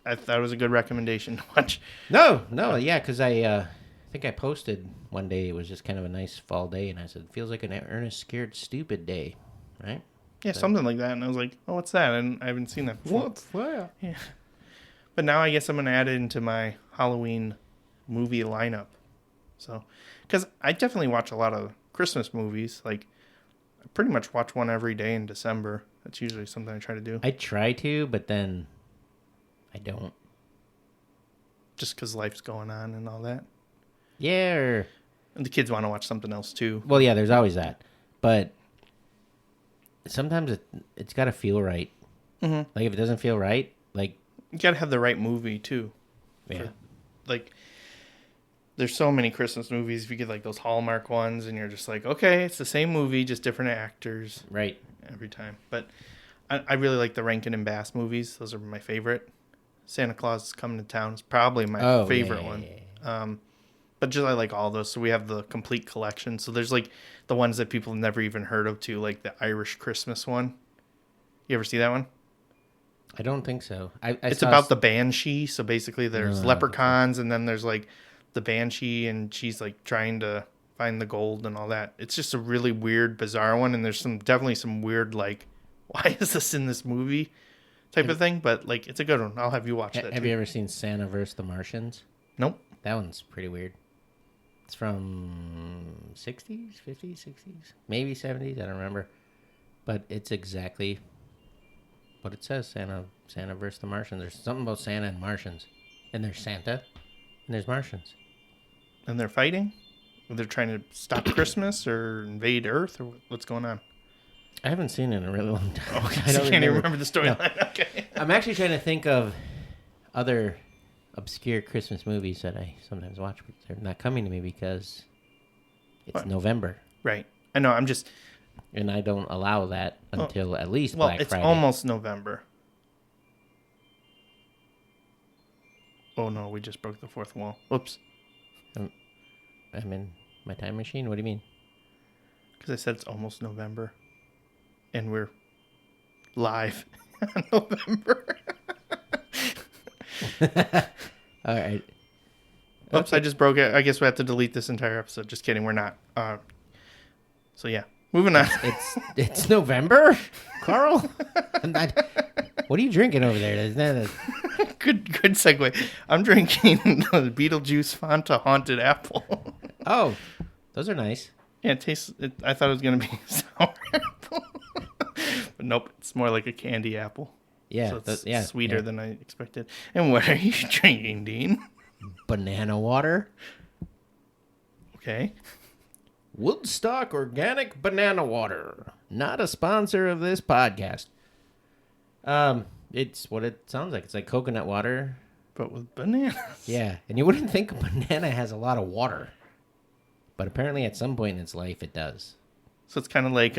I thought it was a good recommendation to watch. No, yeah, because I think I posted one day. It was just kind of a nice fall day, and I said, "Feels like an Ernest Scared Stupid day," right? Yeah, something like that. And I was like, oh, what's that? And I haven't seen that before. What's that? Yeah. But now I guess I'm going to add it into my Halloween movie lineup. So, because I definitely watch a lot of Christmas movies. Like, I pretty much watch one every day in December. That's usually something I try to do. I try to, but then I don't. Just because life's going on and all that. Yeah. And the kids want to watch something else too. Well, yeah, there's always that. But sometimes it's got to feel right. Mm-hmm. Like, if it doesn't feel right, like... You got to have the right movie too. Yeah. Like, there's so many Christmas movies. If you get like those Hallmark ones and you're just like, okay, it's the same movie, just different actors. Right. Every time. But I really like the Rankin and Bass movies. Those are my favorite. Santa Claus is Coming to Town is probably my favorite one. But just I like all those. So we have the complete collection. So there's like the ones that people have never even heard of too, like the Irish Christmas one. You ever see that one? I don't think so. It's about the Banshee. So basically there's leprechauns and then there's like the Banshee and she's like trying to find the gold and all that. It's just a really weird, bizarre one. And there's definitely some weird, like, why is this in this movie type of thing? But like, it's a good one. I'll have you watch that. Have you ever seen Santa vs. the Martians? Nope. That one's pretty weird. It's from 60s, 50s, 60s, maybe 70s. I don't remember. But it's exactly what it says, Santa versus the Martians. There's something about Santa and Martians. And there's Santa, and there's Martians. And they're fighting? They're trying to stop Christmas or invade Earth? Or what's going on? I haven't seen it in a really long time. Okay, so I can't even remember the storyline. No. Okay. I'm actually trying to think of other obscure Christmas movies that I sometimes watch, but they're not coming to me because it's November. Right. I know, I'm just... And I don't allow that until at least Black Friday. Well, it's almost November. Oh, no, we just broke the fourth wall. Oops. I'm in my time machine? What do you mean? Because I said it's almost November. And we're live in November. All right. Oops, I just broke it. I guess we have to delete this entire episode. Just kidding, we're not. So, yeah. Moving on. It's November, Carl? What are you drinking over there? Isn't that Good segue. I'm drinking the Beetlejuice Fanta Haunted Apple. Oh, those are nice. Yeah, it tastes... I thought it was going to be sour apple. But nope, it's more like a candy apple. Yeah. So it's sweeter than I expected. And what are you drinking, Dean? Banana water. Okay. Woodstock Organic Banana Water. Not a sponsor of this podcast. It's what it sounds like. It's like coconut water. But with bananas. Yeah, and you wouldn't think a banana has a lot of water. But apparently at some point in its life it does. So it's kind of like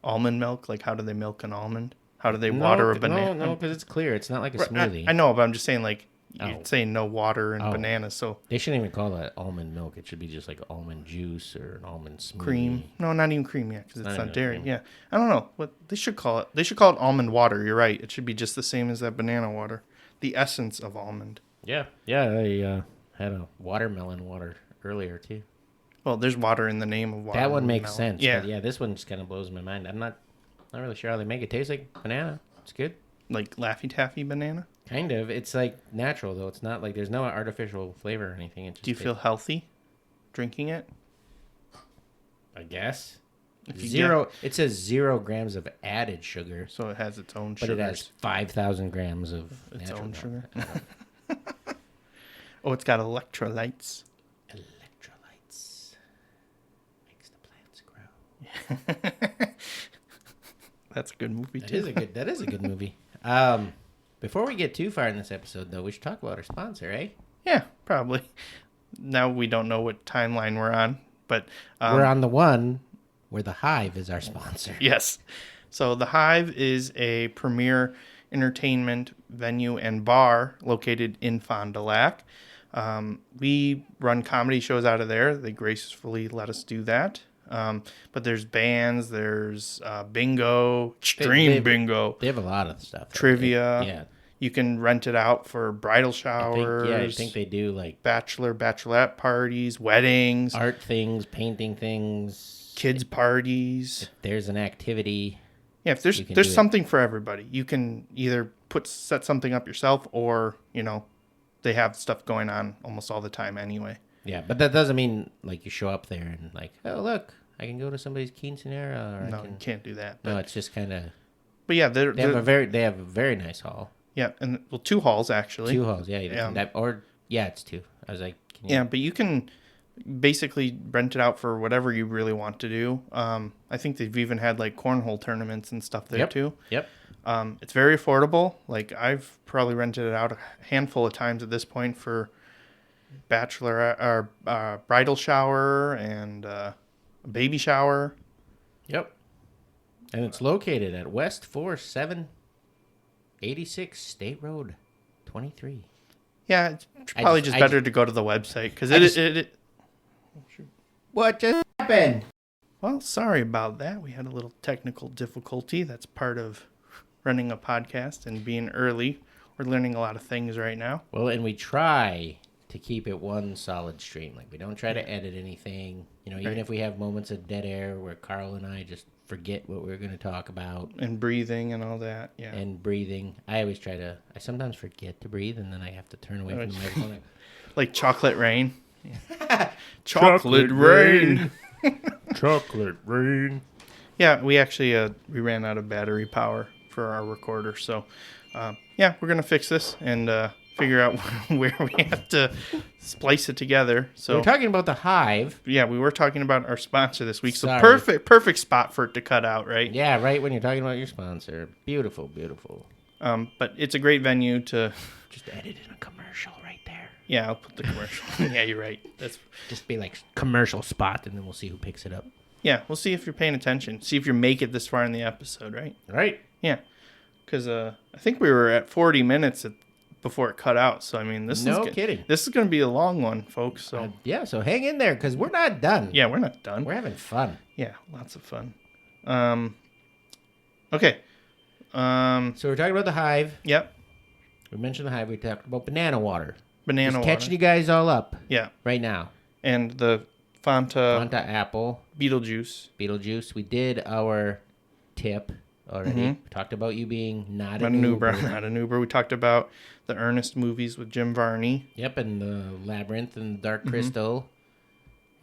almond milk. Like, how do they milk an almond? How do they water a banana? No, because it's clear. It's not like a smoothie. I know, but I'm just saying, like, you're saying no water and bananas, so... They shouldn't even call that almond milk. It should be just like almond juice or an almond smoothie. Cream. No, not even cream yet, because it's not dairy. Yeah. I don't know. What they should call it. They should call it almond water. You're right. It should be just the same as that banana water. The essence of almond. Yeah. Yeah, I had a watermelon water earlier, too. Well, there's water in the name of water. That one makes sense. Yeah. But yeah, this one just kind of blows my mind. I'm not really sure how they make it. Taste like banana. It's good. Like Laffy Taffy banana? Kind of. It's like natural, though. It's not like there's no artificial flavor or anything. Do you feel healthy drinking it? I guess. It says 0 grams of added sugar. So it has its own sugar. But it has 5,000 grams of its own sugar. Oh, it's got electrolytes. Electrolytes. Makes the plants grow. That's a good movie, too. That is a good movie. Before we get too far in this episode, though, we should talk about our sponsor, eh? Yeah, probably. Now we don't know what timeline we're on, but... we're on the one where The Hive is our sponsor. Yes. So The Hive is a premier entertainment venue and bar located in Fond du Lac. We run comedy shows out of there. They gracefully let us do that. But there's bands, there's bingo, They- bingo, They have a lot of stuff. trivia. Yeah. You can rent it out for bridal I showers. think they do like bachelorette parties, weddings, art things, painting things. kids parties. If there's an activity. Yeah, if there's you can there's do it. something for everybody. You can either set something up yourself, or they have stuff going on almost all the time anyway. Yeah, but that doesn't mean like you show up there and like, oh look, I can go to somebody's quinceanera. Or No, you can't do that. No, it's just kind of. But yeah, They have a very nice hall. yeah, and well, 2 halls actually. 2 halls, yeah. Yeah. It's 2. I was like, can you, Yeah, but you can basically rent it out for whatever you really want to do. I think they've even had like cornhole tournaments and stuff there too. Yep. It's very affordable. Like I've probably rented it out a handful of times at this point for bachelor or bridal shower and baby shower. Yep. And it's located at West 4786 State Road 23. Yeah, it's probably just better to go to the website because it. What just happened? Well, sorry about that. We had a little technical difficulty. That's part of running a podcast and being early. We're learning a lot of things right now. Well, and we try to keep it one solid stream. Like, we don't try to edit anything. Even Right. if we have moments of dead air where Carl and I just forget what we're going to talk about. And breathing and all that. Yeah. And breathing. I sometimes forget to breathe, and then I have to turn away from the microphone. Like chocolate rain. Chocolate rain. Chocolate rain. Yeah, we actually we ran out of battery power for our recorder. So, yeah, we're going to fix this and figure out where we have to splice it together. So We're talking about the Hive. yeah, we were talking about our sponsor this week. So Sorry. perfect spot for it to cut out, right? Yeah, right when you're talking about your sponsor. Beautiful, beautiful. But it's a great venue to... Just edit in a commercial right there. Yeah, I'll put the commercial. Yeah, you're right. That's... Just be like commercial spot, and then we'll see who picks it up. Yeah, we'll see if you're paying attention. See if you make it this far in the episode, right? Right. Yeah. Because I think we were at 40 minutes before it cut out. So, I mean, this kidding. This is going to be a long one, folks. So, Yeah, so hang in there, because we're not done. yeah, we're not done. We're having fun. Yeah, lots of fun. Okay. So we're talking about the Hive. Yep. We mentioned the Hive. We talked about banana water. Banana Just water. catching you guys all up Yeah. right now. And the Fanta, Fanta apple, Beetlejuice. Beetlejuice. We did our tip already. We talked about you being not Not an an Uber. Uber. Not an Uber. We talked about the Ernest movies with Jim Varney. Yep, and the Labyrinth and the Dark Crystal.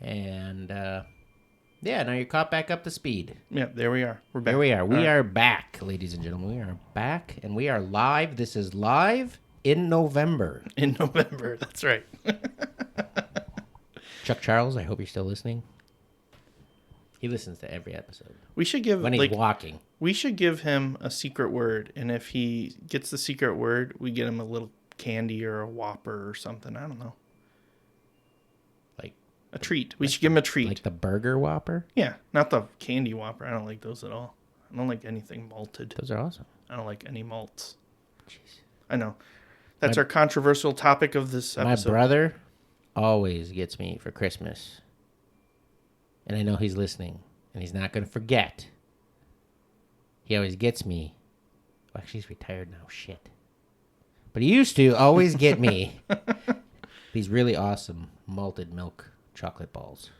And, yeah, now you're caught back up to speed. Yeah, there we are. We're back. There we are. We All right. are back, ladies and gentlemen. We are back, and we are live. This is live in November. In November. That's right. Chuck Charles, I hope you're still listening. He listens to every episode. We should give When he's walking. we should give him a secret word, and if he gets the secret word, we get him a little candy or a Whopper or something. I don't know. Like A treat. We should give him a treat. like the Burger Whopper. Yeah, not the candy Whopper. I don't like those at all. I don't like anything malted. Those are awesome. I don't like any malts. Jeez. I know. That's our controversial topic of this My episode. brother always gets me for Christmas. And I know he's listening. And he's not going to forget. He always gets me. Well, actually, he's retired now. Shit. But he used to always get me these really awesome malted milk chocolate balls.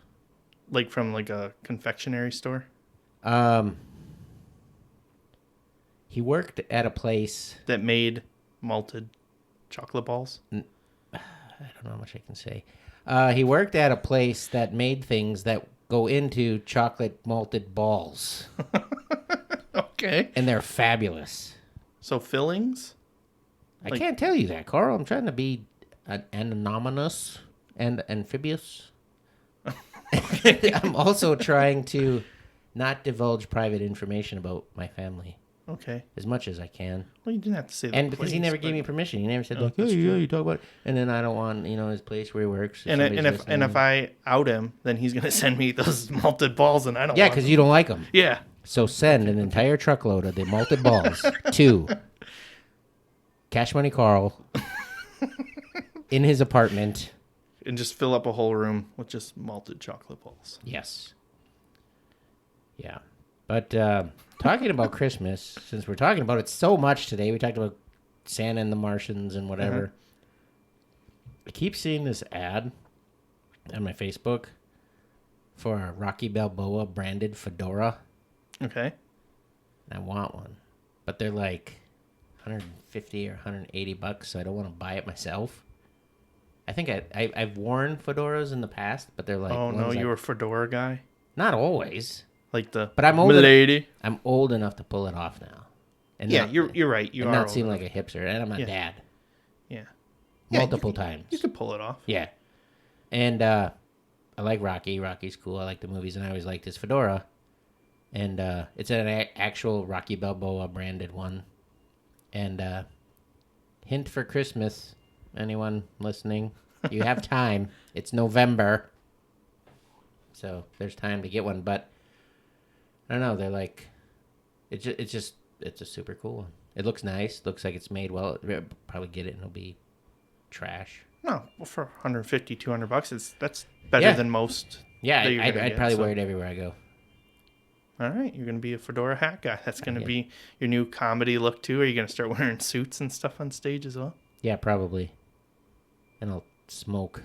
Like from like a confectionery store He worked at a place. that made malted chocolate balls. I don't know how much I can say. He worked at a place that made things that go into chocolate malted balls. Okay. And they're fabulous. So fillings? I can't tell you that, Carl. I'm trying to be anonymous and amphibious. I'm also trying to not divulge private information about my family Okay. as much as I can. Well, you didn't have to say that. And because he place, never but- gave me permission. He never said, like, that's hey, true. yeah, you talk about it. And then I don't want, his place where he works. And if I out him, then he's gonna send me those malted balls, and I don't. Yeah, want because them. you don't like them. Yeah. So send an entire truckload of the malted balls to Cash Money Carl in his apartment. And just fill up a whole room with just malted chocolate balls. Yes. But talking about Christmas, since we're talking about it so much today, we talked about Santa and the Martians and whatever. I keep seeing this ad on my Facebook for a Rocky Balboa branded fedora. Okay. And I want one. But they're like $150 or $180, so I don't want to buy it myself. I think I've worn fedoras in the past, but they're like... Oh, no, you were a fedora guy? Not always. Like the But I'm old lady. I'm old enough to pull it off now. And Yeah, not, you're right. You and are not seem old like a hipster. And I'm a dad. Yeah. Multiple times. You could pull it off. Yeah. And I like Rocky. Rocky's cool. I like the movies, and I always liked his fedora. And it's an actual Rocky Balboa branded one. And hint for Christmas, anyone listening, you have time. It's November. So there's time to get one. But I don't know. They're like, it's a super cool one. It looks nice. Looks like it's made well. Probably get it and it'll be trash. No, well, for $150, $200, that's better than most. Yeah, that you're gonna I'd get, probably so. wear it everywhere I go. All right, you're going to be a fedora hat guy. That's going to Yeah. be your new comedy look, too. Are you going to start wearing suits and stuff on stage as well? Yeah, probably. And I'll smoke.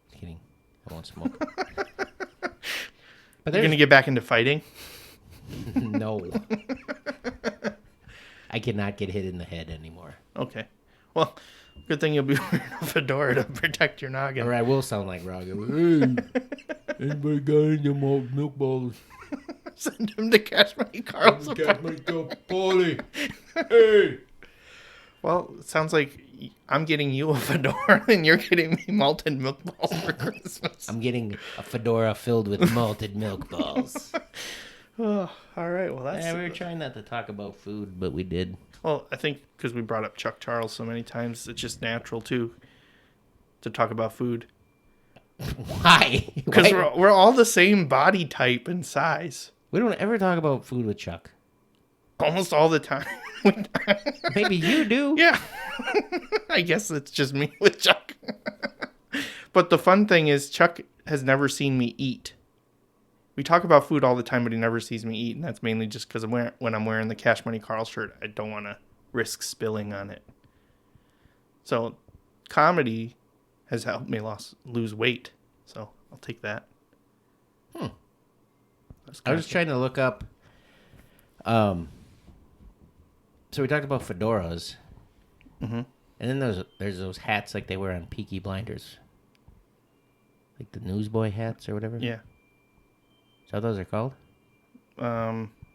Just kidding. I won't smoke. But You're going to get back into fighting? No. I cannot get hit in the head anymore. Okay. Well, good thing you'll be wearing a fedora to protect your noggin. Or I will sound like Roger. Hey, anybody got any malt milk balls? Send him to Cash Money Karl's apartment. party. Hey. Well, it sounds like I'm getting you a fedora and you're getting me malted milk balls for Christmas. I'm getting a fedora filled with malted milk balls. Oh, all right. Well, that's... Yeah, we were trying not to talk about food, but we did. Well, I think because we brought up Chuck Charles so many times, it's just natural, too, to talk about food. Why? Because we're all the same body type and size. We don't ever talk about food with Chuck. Almost all the time. Maybe you do. Yeah. I guess it's just me with Chuck. But the fun thing is Chuck has never seen me eat. We talk about food all the time, but he never sees me eat. And that's mainly just because when I'm wearing the Cash Money Karl shirt, I don't want to risk spilling on it. So comedy has helped me lose weight. So I'll take that. I was trying to look up. So we talked about fedoras, and then there's those hats like they wear on Peaky Blinders, like the newsboy hats or whatever. Yeah. Is that what those are called?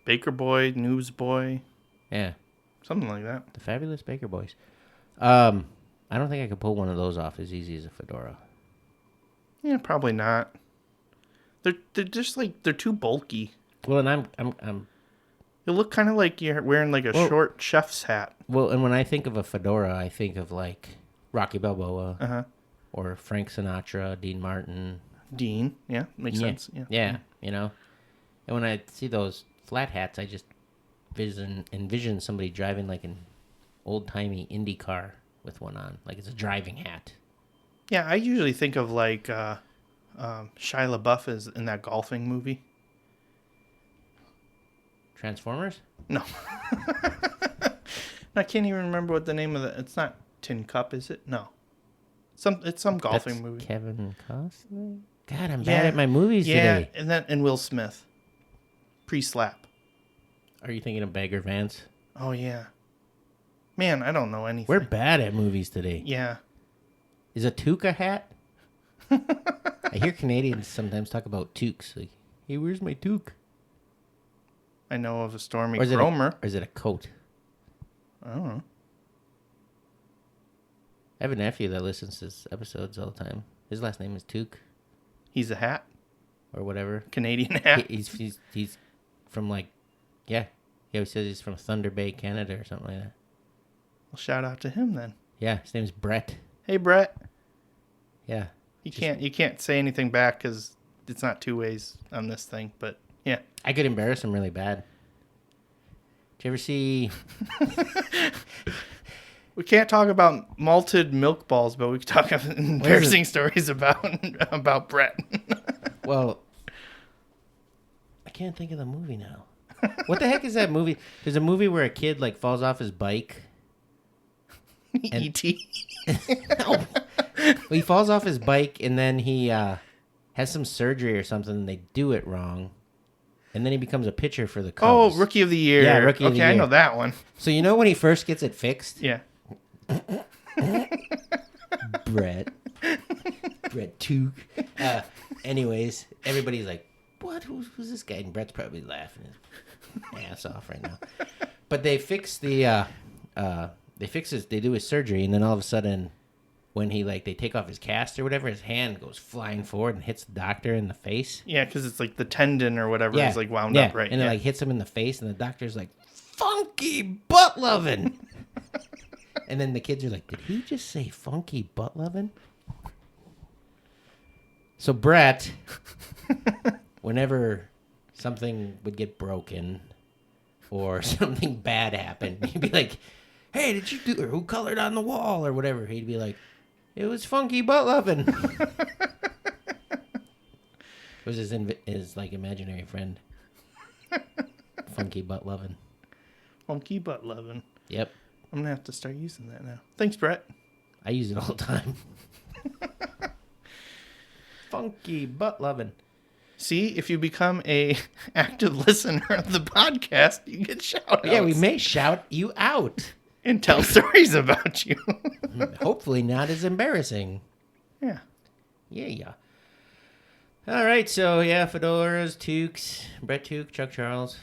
Baker Boy, Newsboy, Yeah, something like that. the Fabulous Baker Boys. I don't think I could pull one of those off as easy as a fedora. Yeah, probably not. They're just like they're too bulky. Well, and I'm You look kind of like you're wearing like a short chef's hat. well, and when I think of a fedora, I think of like Rocky Balboa, or Frank Sinatra, Dean Martin. Dean, yeah, makes sense. Yeah, you know. And when I see those flat hats, I just envision somebody driving like an old-timey Indy car with one on, like it's a driving hat. Yeah, I usually think of like Shia LaBeouf is in that golfing movie. Transformers? No. I can't even remember what the name of it's not Tin Cup, is it? No. It's some golfing That's movie. Kevin Costner? God, I'm bad at my movies today. And Will Smith. Pre-slap. Are you thinking of Bagger Vance? Oh yeah. Man, I don't know anything. We're bad at movies today. Yeah. Is a toque a hat? I hear Canadians sometimes talk about toques. Like, hey, where's my toque? I know of a Stormy Or is Cromer. Or is it a coat? I don't know. I have a nephew that listens to episodes all the time. His last name is Toque. He's a hat. Or whatever. Canadian hat. He's from like, yeah. He always says he's from Thunder Bay, Canada or something like that. Well, shout out to him then. Yeah, his name's Brett. Hey, Brett. Yeah. You can't say anything back because it's not two ways on this thing. But yeah. I could embarrass him really bad. Did you ever see... We can't talk about malted milk balls, but we can talk about embarrassing stories about Brett. Well, I can't can't think of the movie now. What the heck is that movie? There's a movie where a kid like falls off his bike. E.T. No. Well, he falls off his bike and then he has some surgery or something. And they do it wrong, and then he becomes a pitcher for the Cubs. Oh, Rookie of the Year. Yeah, Rookie of the Okay, I Year. know that one. So you know when he first gets it fixed? Yeah. Brett Took. Anyways, everybody's like, "What? Who's this guy?" And Brett's probably laughing his ass off right now. But they fix the they do his surgery, and then all of a sudden, when he they take off his cast or whatever, his hand goes flying forward and hits the doctor in the face. Yeah, because it's like the tendon or whatever is like wound yeah. up, right? And it hits him in the face, and the doctor's like, "Funky butt lovin'." And then the kids are like, "Did he just say funky butt lovin'?" So Brett, whenever something would get broken or something bad happened, he'd be like, "Hey, did you do? Or who colored on the wall or whatever?" He'd be like, "It was funky butt lovin'." It was his imaginary friend, funky butt lovin'. Funky butt loving. Yep, I'm going to have to start using that now. Thanks, Brett. I use it all the time. Funky butt lovin'. See, if you become a active listener of the podcast, you get shout-outs. Yeah, we may shout you out. And tell stories about you. Hopefully not as embarrassing. Yeah. Yeah. All right, so yeah, fedoras, toques, Brett Took, Chuck Charles.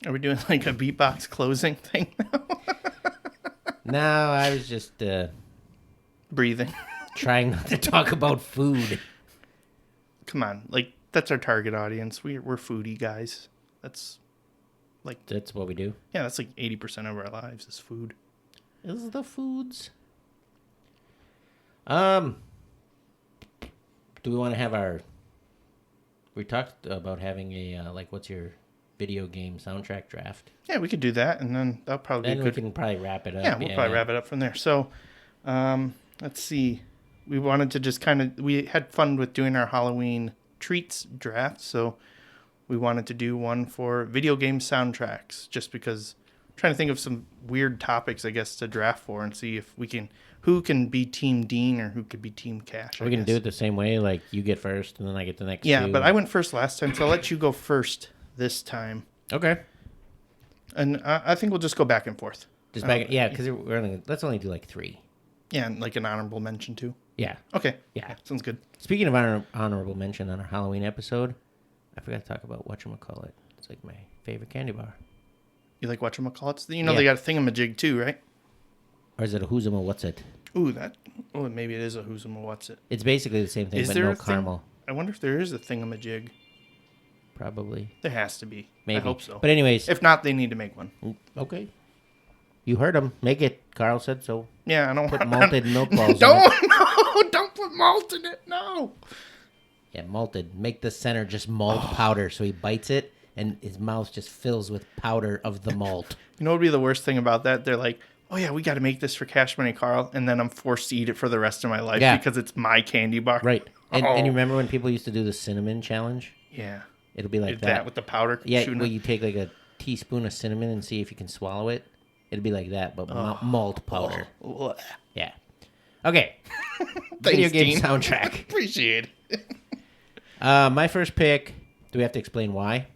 Are we doing like a beatbox closing thing now? No, I was just Breathing. trying not to talk about food. Come on, like that's our target audience. We're foodie guys. That's what we do. yeah, that's like 80% of our lives is food. Is the foods. Do we want to have our... We talked about having a, what's your video game soundtrack draft? Yeah, we could do that, and then that'll probably Then be we good. can probably wrap it up. Yeah, we'll probably wrap it up from there. So, let's see. We wanted to just we had fun with doing our Halloween treats draft, so we wanted to do one for video game soundtracks, just because I'm trying to think of some weird topics, I guess, to draft for and see if who can be Team Dean or who could be Team Cash. Are we going to do it the same way? Like, you get first, and then I get the next Yeah, two? but I went first last time, so I'll let you go first this time. Okay. And I think we'll just go back and forth. Just back... yeah, because let's only do, 3. Yeah, and like an honorable mention, too. Yeah. Okay. Yeah. Sounds good. Speaking of honorable mention on our Halloween episode, I forgot to talk about whatchamacallit. It's like my favorite candy bar. You like whatchamacallits? You know Yeah. they got a thingamajig, too, right? Or is it a who's what's it? Ooh, maybe it is a who's what's it. It's basically the same thing, Is but there no a caramel. I wonder if there is a thingamajig. Probably. There has to be. Maybe. I hope so. But anyways. If not, they need to make one. Okay. You heard him. Make it. Carl said so. Yeah, I don't Put want malted milk balls in it. Don't put malt in it. No. Yeah, malted. Make the center just malt powder so he bites it and his mouth just fills with powder of the malt. You know what would be the worst thing about that? They're like, oh, yeah, we got to make this for Cash Money Karl. And then I'm forced to eat it for the rest of my life because it's my candy bar. Right. And you remember when people used to do the cinnamon challenge? Yeah. It'll be like that with the powder. Yeah, shooting where up. you take like a teaspoon of cinnamon and see if you can swallow it. It'd be like that, but malt powder. Oh. Yeah. Okay. Thanks, Video game Dean. soundtrack. Appreciate it. My first pick. Do we have to explain why?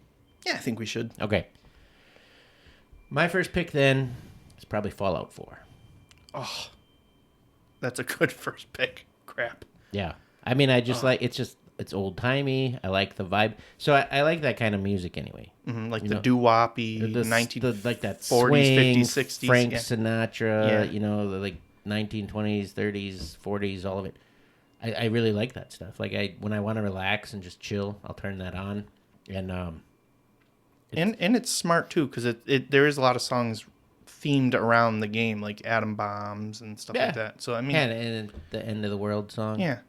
Yeah, I think we should. Okay. My first pick then is probably Fallout 4. Oh, that's a good first pick. Crap. Yeah. I mean, I just it's old timey. I like the vibe. So I like that kind of music anyway. Mm-hmm, like You the know, doo-woppy like that 40s, swing, 50s, 60s. Frank yeah. Sinatra, Yeah. you know, the like 1920s, 30s, 40s, all of it. I really like that stuff. Like when I want to relax and just chill, I'll turn that on. And it's smart too, because there is a lot of songs themed around the game, like atom bombs and stuff like that. So I mean, and the End of the World song. Yeah.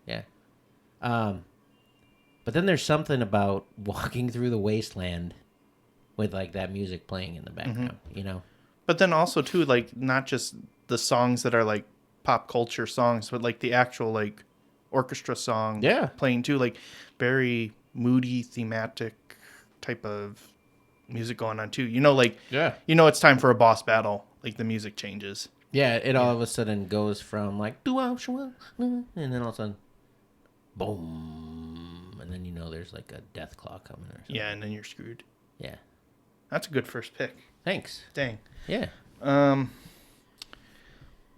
But then there's something about walking through the wasteland with like that music playing in the background, you know. but then also too, like not just the songs that are like pop culture songs, but like the actual like orchestra song Yeah. playing too, like very moody, thematic type of music going on too. Like it's time for a boss battle. Like the music changes. Yeah, it all of a sudden goes from like and then all of a sudden, boom, and then there's like a death claw coming or something. Yeah, and then you're screwed. Yeah. That's a good first pick. Thanks. Dang. Yeah.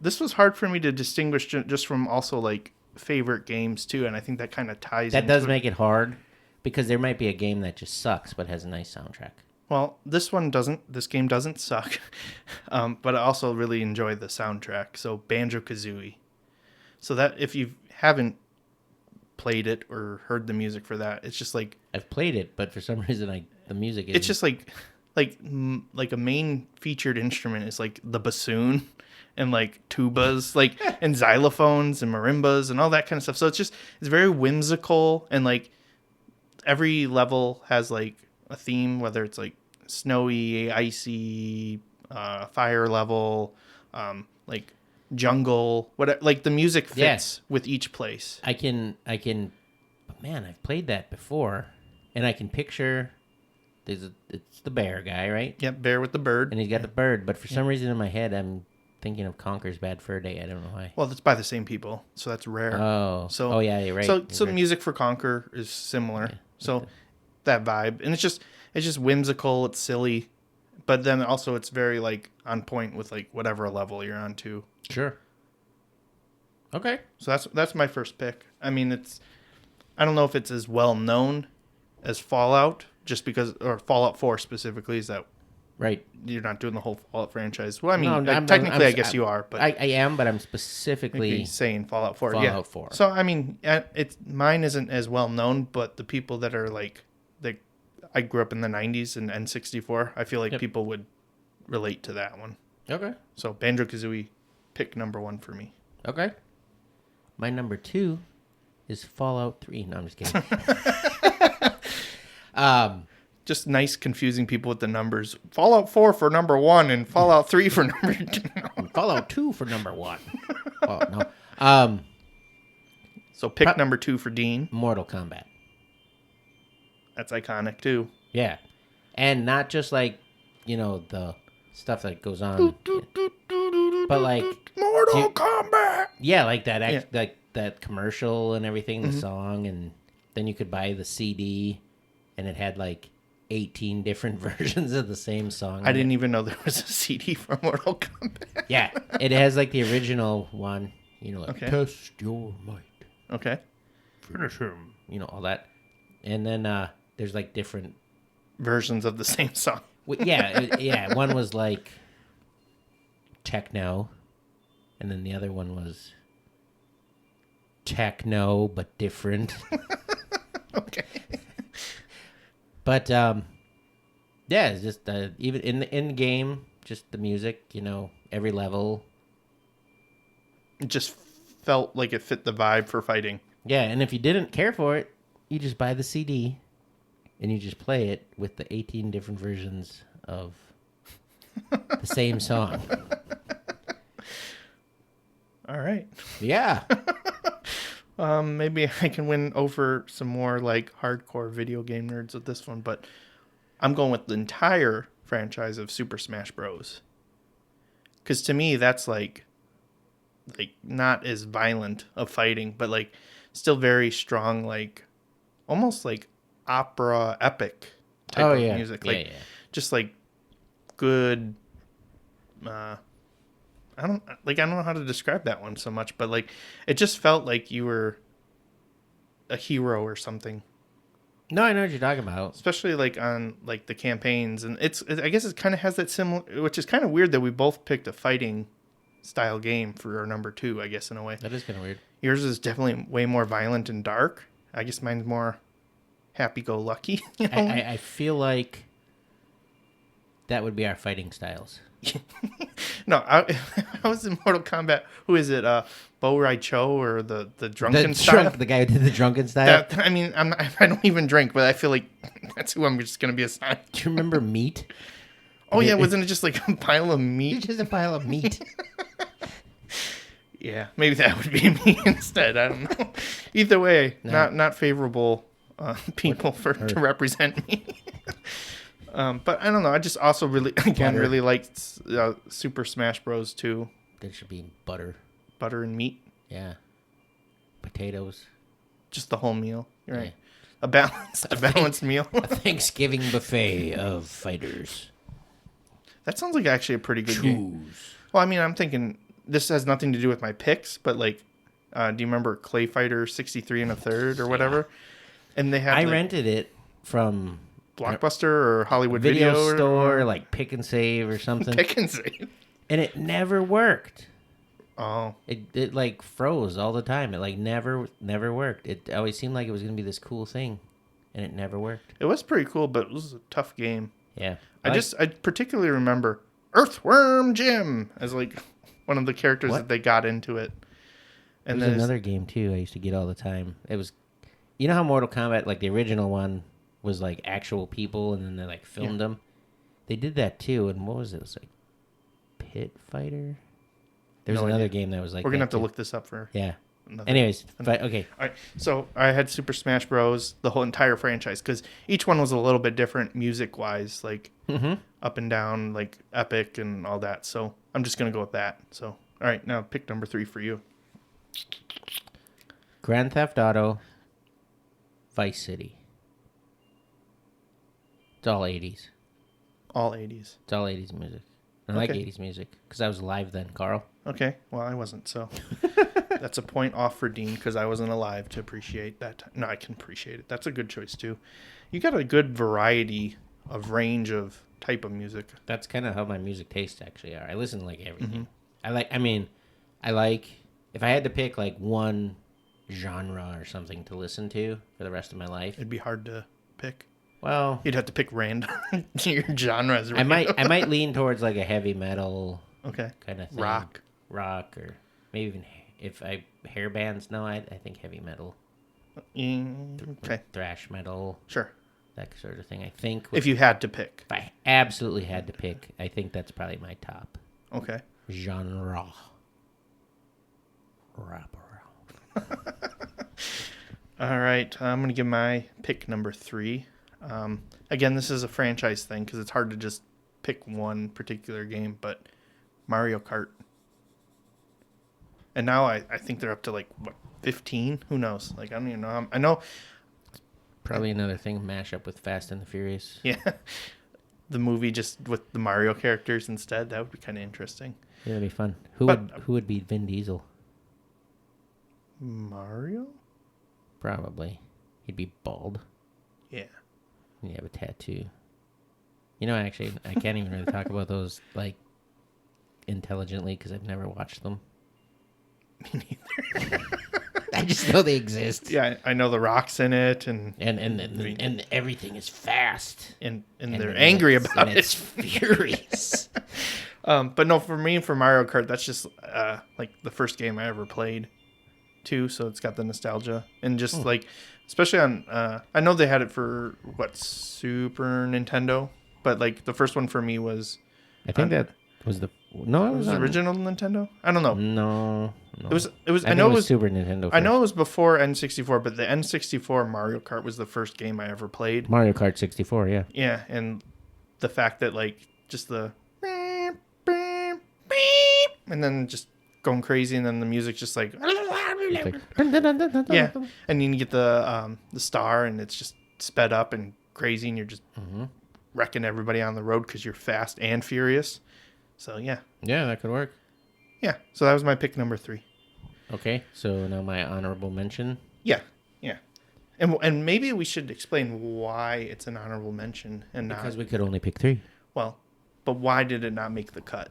This was hard for me to distinguish just from also like favorite games too, and I think that kind of ties. That does make it hard because there might be a game that just sucks but has a nice soundtrack. Well, this one doesn't. This game doesn't suck, but I also really enjoy the soundtrack. So Banjo-Kazooie. So that if you haven't played it or heard the music for that, it's just like I've played it, but for some reason the music is. It's just like a main featured instrument is like the bassoon and like tubas, like and xylophones and marimbas and all that kind of stuff. So it's very whimsical, and like every level has like a theme, whether it's like snowy, icy, fire level, like jungle, whatever. Like the music fits with each place. I can. But man, I've played that before, and I can picture. It's the bear guy, right? Yep, bear with the bird, and he's got the bird. But for some reason in my head, I'm thinking of Conker's Bad Fur Day. I don't know why. Well, it's by the same people, so that's rare. Oh, so yeah, you're right. So music for Conker is similar. Yeah. So that vibe, and it's just whimsical. It's silly, but then also it's very like on point with like whatever level you're on too. Sure. Okay. So that's my first pick. I mean, I don't know if it's as well known as Fallout, just because, or Fallout 4 specifically, is that right? You're not doing the whole Fallout franchise. Well, I mean, no, technically, I guess you are, but I am, but I'm specifically saying Fallout 4. Fallout 4. So I mean, mine isn't as well known, but the people that are like I grew up in the 90s and N64, I feel like people would relate to that one. Okay. So Banjo-Kazooie, pick number 1 for me. Okay. My number 2 is Fallout 3. No, I'm just kidding. Just nice confusing people with the numbers. Fallout 4 for number 1 and Fallout 3 for number 2. Fallout 2 for number 1. Oh, no. So pick number 2 for Dean. Mortal Kombat. That's iconic too. Yeah. And not just like, the stuff that goes on. But like Mortal Kombat. Yeah, like that like that commercial and everything, the song, and then you could buy the CD and it had like 18 different versions of the same song. I didn't even know there was a CD for Mortal Kombat. Yeah, it has like the original one, like Test your might. Okay. Finish him. All that. And then there's like different versions of the same song. Yeah. One was like techno, and then the other one was techno but different. Okay. But it's just even in the game, just the music, every level. It just felt like it fit the vibe for fighting. Yeah, and if you didn't care for it, you just buy the CD and you just play it with the 18 different versions of the same song. All right. Yeah. Maybe I can win over some more like hardcore video game nerds with this one, but I'm going with the entire franchise of Super Smash Bros. Because to me, that's like not as violent of fighting, but like still very strong, like almost like opera epic type of music. Like just like good. I don't know how to describe that one so much, but like it just felt like you were a hero or something. No, I know what you're talking about. Especially like on like the campaigns, and I guess it kind of has that similar, which is kind of weird that we both picked a fighting style game for our number 2, I guess, in a way. That is kind of weird. Yours is definitely way more violent and dark. I guess mine's more happy-go-lucky. I feel like that would be our fighting styles. No, I was in Mortal Kombat. Who is it? Bo Rai Cho or the drunken style? The guy who did the drunken style? I don't even drink, but I feel like that's who I'm just going to be assigned. Do you remember Meat? Oh, yeah. Wasn't it just like a pile of meat? It's just a pile of meat. Yeah, maybe that would be me instead. I don't know. Either way, No. not favorable people to represent me. But I don't know. I just also really liked Super Smash Bros. 2. There should be butter. Butter and meat, Yeah. Potatoes. just the whole meal. You're right. Yeah. A balanced meal. A Thanksgiving buffet of fighters. That sounds like actually a pretty good game. Well, I mean, I'm thinking this has nothing to do with my picks, but like, do you remember Clay Fighter 63 and a third or whatever? And they had I rented it from Blockbuster or Hollywood video or store, like Pick and Save or something. Pick and Save. And it never worked. Oh, It like froze all the time. It like never worked. It always seemed like it was gonna be this cool thing, and it never worked. it was pretty cool, but it was a tough game. Yeah, I particularly remember Earthworm Jim as like one of the characters What? that they got into it. And there's then another game too I used to get all the time. It was, you know how Mortal Kombat, like the original one, was like actual people, and then they like filmed them. They did that too, and what was it? It was like Pit Fighter. There's No another idea. game that was like we're gonna that have to too. look this up for. Yeah. another- Anyways, okay. All right, so I had Super Smash Bros. The whole entire franchise because each one was a little bit different music wise, like up and down, like epic and all that. So I'm just gonna go with that. So all right, now pick number 3 for you. Grand Theft Auto, Vice City. It's all 80s. All 80s. It's all 80s music. I like Okay. 80s music because I was alive then, Carl. Okay, well I wasn't, so that's a point off for Dean because I wasn't alive to appreciate that. No, I can appreciate it. That's a good choice too. You got a good variety of range of type of music. That's kind of how my music tastes actually are. I listen to like everything. Mm-hmm. I like, if I had to pick like one genre or something to listen to for the rest of my life, It'd be hard to pick. well, You'd have to pick random your genres. I might lean towards like a heavy metal Okay. kind of thing. Rock. Or maybe even if hair bands. No, I think heavy metal, Okay. thrash metal, Sure. that sort of thing. I think If you had to pick. if I absolutely had to pick, I think that's probably my top Okay. genre. Wrap around. All right. I'm going to give my pick number 3. Again, this is a franchise thing because it's hard to just pick one particular game, but Mario Kart. And now I think they're up to like, what, 15? Who knows? Like, I don't even know. I know, Probably another thing mash up with Fast and the Furious. yeah, the movie just with the Mario characters instead. That would be kind of interesting. Yeah, that'd be fun. Who would beat Vin Diesel? Mario? Probably. He'd be bald. Yeah. And he'd have a tattoo. You know, actually, I can't even really talk about those like intelligently because I've never watched them. Me neither. I just know they exist. Yeah, I know The Rock's in it, and And everything is fast. they're then angry it's- about and it's it. furious. But no, for me, for Mario Kart, that's just like the first game I ever played, too. So it's got the nostalgia and just like, especially on. I know they had it for Super Nintendo, but like the first one for me was. I think that was the no. It Was was it original Nintendo? I don't know. No. It was. I I know think it was. Super Nintendo. I know first. it was before N64, but the N64 Mario Kart was the first game I ever played. Mario Kart 64. Yeah. Yeah, and the fact that like just the and then just going crazy, and then the music just like yeah, and then you get the star, and it's just sped up and crazy, and you're just wrecking everybody on the road because you're fast and furious. So yeah, Yeah, that could work. yeah. So that was my pick number 3. Okay, so now my honorable mention. Yeah, yeah. And maybe we should explain why it's an honorable mention and not Because we could only pick 3. well, but why did it not make the cut?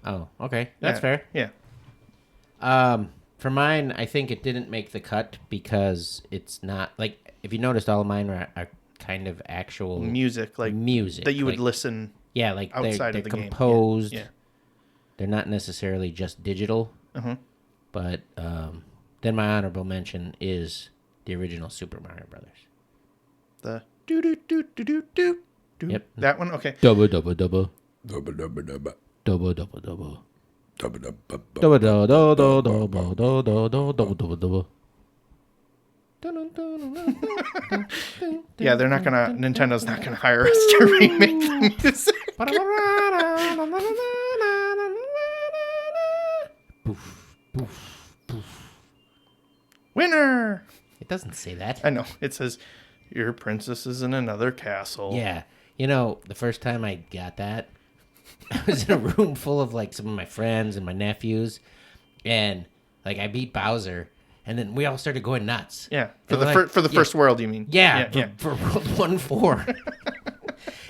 Oh, okay. That's Yeah, fair. Yeah. For mine, I think it didn't make the cut because it's not like if you noticed, all of mine are kind of actual Music like music that you would like, listen Yeah, like outside they're of the game. composed. Yeah. They're not necessarily just digital. Uh-huh. But then my honorable mention is the original Super Mario Brothers. The do do do do do do do. Yep. That one. Okay. Double double double. Double double double. Double double double. Yeah, Nintendo's not gonna hire us to remake the music. Winner! It doesn't say that. I know. It says, your princess is in another castle. Yeah. You know, the first time I got that, I was in a room full of, like, some of my friends and my nephews. And, like, I beat Bowser. And then we all started going nuts. Yeah. For the first world, you mean? Yeah. For World 1-4.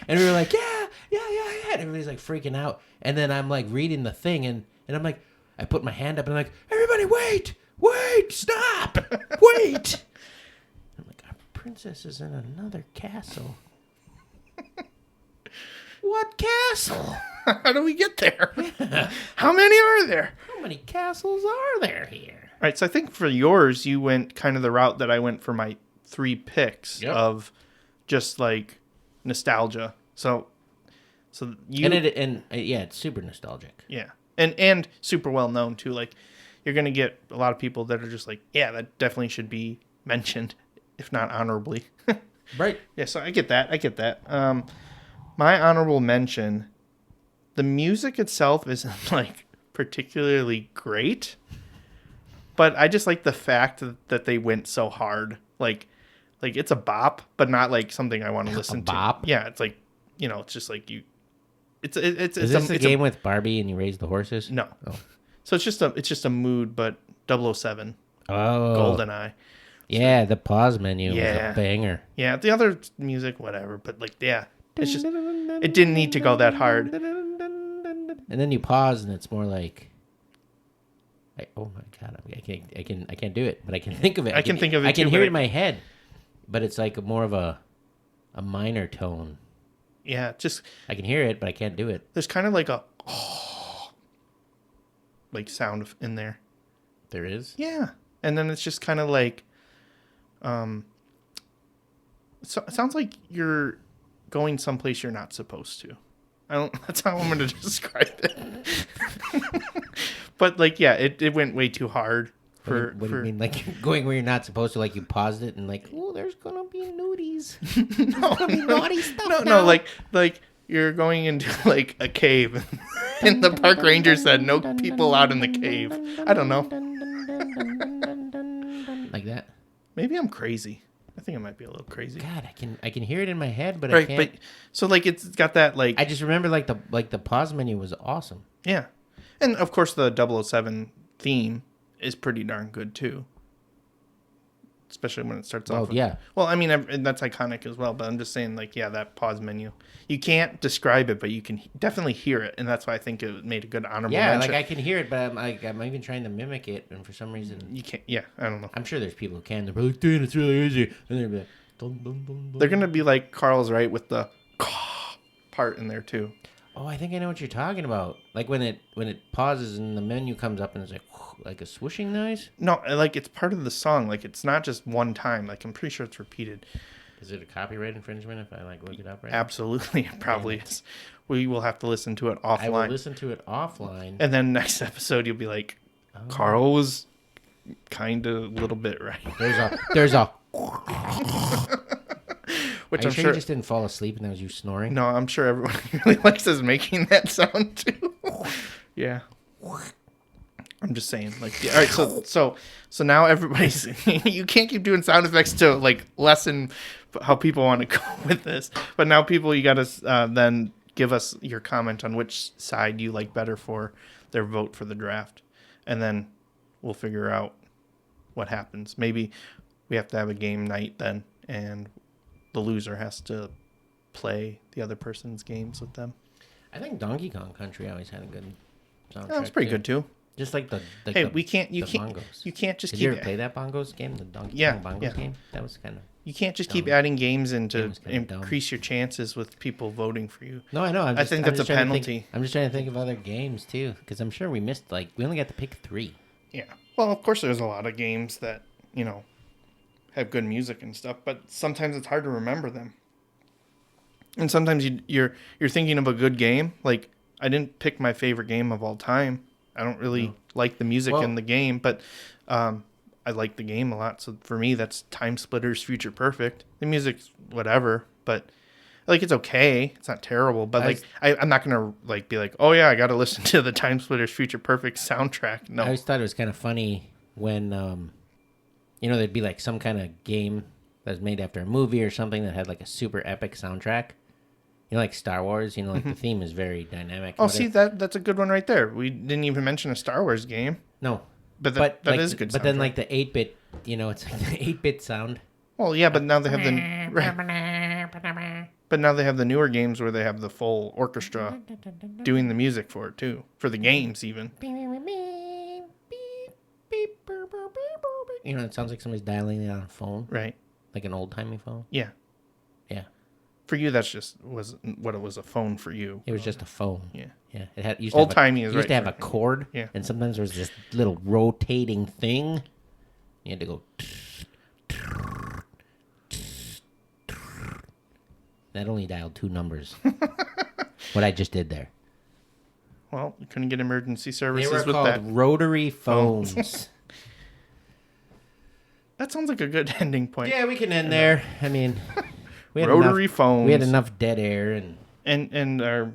And we were like, yeah. And everybody's, like, freaking out. And then I'm, like, reading the thing. And I'm like, I put my hand up and I'm like, everybody wait, stop, wait. I'm like, our princess is in another castle. What castle? How do we get there? How many are there? How many castles are there here? All right, so I think for yours, you went kind of the route that I went for my 3 picks of just like nostalgia. So you it's super nostalgic. Yeah, and super well known too. Like you're gonna get a lot of people that are just like, yeah, that definitely should be mentioned, if not honorably. Right. Yeah, so I get that. My honorable mention, the music itself isn't like particularly great, but I just like the fact that they went so hard. Like it's a bop, but not like something I want to listen to. Bop? Yeah, it's like, it's just like you. Is this a game with Barbie and you raise the horses? No. Oh. So it's just a mood, but 007. Oh. GoldenEye. Yeah, the pause menu was a banger. Yeah, the other music, whatever, but like, yeah, it's just, it didn't need to go that hard. And then you pause and it's more like, oh my God, I can't do it, but I can think of it. I can think of it. I can hear it in my head, but it's like more of a minor tone. Yeah, just I can hear it, but I can't do it. There's kind of like a like sound in there. There is? Yeah. And then it's just kind of like so it sounds like you're going someplace you're not supposed to. That's how I'm going to describe it. But like, yeah, it went way too hard. What do you mean? Like going where you're not supposed to, like you paused it and like, oh, there's going to be nudies. No, gonna be naughty stuff no, like you're going into like a cave and the park ranger said no people out in the cave. I don't know. Like that? Maybe I'm crazy. I think I might be a little crazy. God, I can hear it in my head, but right, I can't. But so like it's got that like I just remember like the pause menu was awesome. Yeah. And of course the 007 theme is pretty darn good too. Especially when it starts off. Yeah. Well, I mean, that's iconic as well, but I'm just saying, like, yeah, that pause menu. You can't describe it, but you can definitely hear it, and that's why I think it made a good honorable mention. Like I can hear it, but I'm even trying to mimic it, and for some reason you can't. Yeah, I don't know. I'm sure there's people who can. They're like, dude, it's really easy, and they're like, dun, dun, dun, dun. They're gonna be like Carl's right with the part in there too. Oh, I think I know what you're talking about. Like when it pauses and the menu comes up and it's like a swooshing noise. No, like it's part of the song. Like it's not just one time. Like I'm pretty sure it's repeated. Is it a copyright infringement if I like look it up right Absolutely, it probably is. We will have to listen to it offline. I will listen to it offline. And then next episode you'll be like, Carl was kind of a little bit right. There's a. Which Are you I'm sure you just didn't fall asleep and that was you snoring? No, I'm sure everyone really likes us making that sound too. Yeah. I'm just saying, like, yeah, all right, so now everybody's you can't keep doing sound effects to like lessen how people want to go with this. But now people, you got to then give us your comment on which side you like better for their vote for the draft, and then we'll figure out what happens. Maybe we have to have a game night then, and the loser has to play the other person's games with them. I think Donkey Kong Country always had a good soundtrack. That's pretty good too. Just like the hey, bongos. You can't just Did keep. you ever play that bongos game, the Donkey Kong bongos game? That was kind of. You can't just keep adding games in to increase your chances with people voting for you. No, I know. I think that's a penalty. I'm just trying to think of other games too, because I'm sure we missed we only got to pick 3. Yeah. Well, of course, there's a lot of games that have good music and stuff, but sometimes it's hard to remember them. And sometimes you're thinking of a good game. Like I didn't pick my favorite game of all time, I don't really like the music Well- in the game, but I like the game a lot. So for me, that's Time Splitters Future Perfect. The music's whatever, but like it's okay. It's not terrible, but like I'm not gonna like be like, oh yeah, I got to listen to the Time Splitters Future Perfect soundtrack. No, I always thought it was kind of funny when, there'd be like some kind of game that was made after a movie or something that had like a super epic soundtrack. Like Star Wars, like the theme is very dynamic. oh, see that's a good one right there. We didn't even mention a Star Wars game, No. but that like, is a good. But then soundtrack. like the 8-bit, it's like the 8-bit sound. Well, yeah, but now they have the right. But now they have the newer games where they have the full orchestra doing the music for it too, for the games even. It sounds like somebody's dialing it on a phone, Right. like an old-timey phone. Yeah. Yeah. For you, that's just was what it was, a phone for you. It was just a phone. Yeah. Yeah. It had used Old-timey is used to right have for a cord. Yeah. And sometimes there was this little rotating thing. You had to go. That only dialed 2 numbers. What I just did there. Well, you couldn't get emergency They services were with called that. rotary phones. That sounds like a good ending point. Yeah, we can end there. I mean, we had Rotary enough, phones. We had enough dead air and And our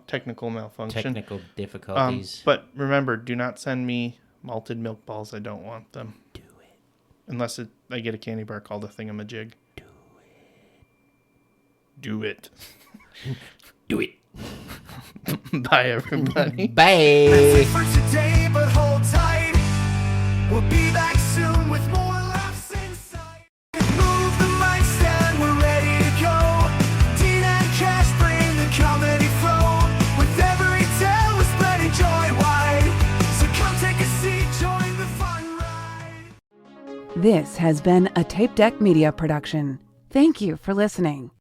technical malfunction. technical difficulties. But remember, do not send me malted milk balls. I don't want them. Do it. Unless I get a candy bar called a thingamajig. Do it. Do it. Bye, everybody. Bye. That's it for today, but hold tight. We'll be back soon with more laughs inside. Move the mic stand, we're ready to go. Dean and Cash bring the comedy flow. With every tale, we're spreading joy wide. So come take a seat, join the fun ride. This has been a Tape Deck Media production. Thank you for listening.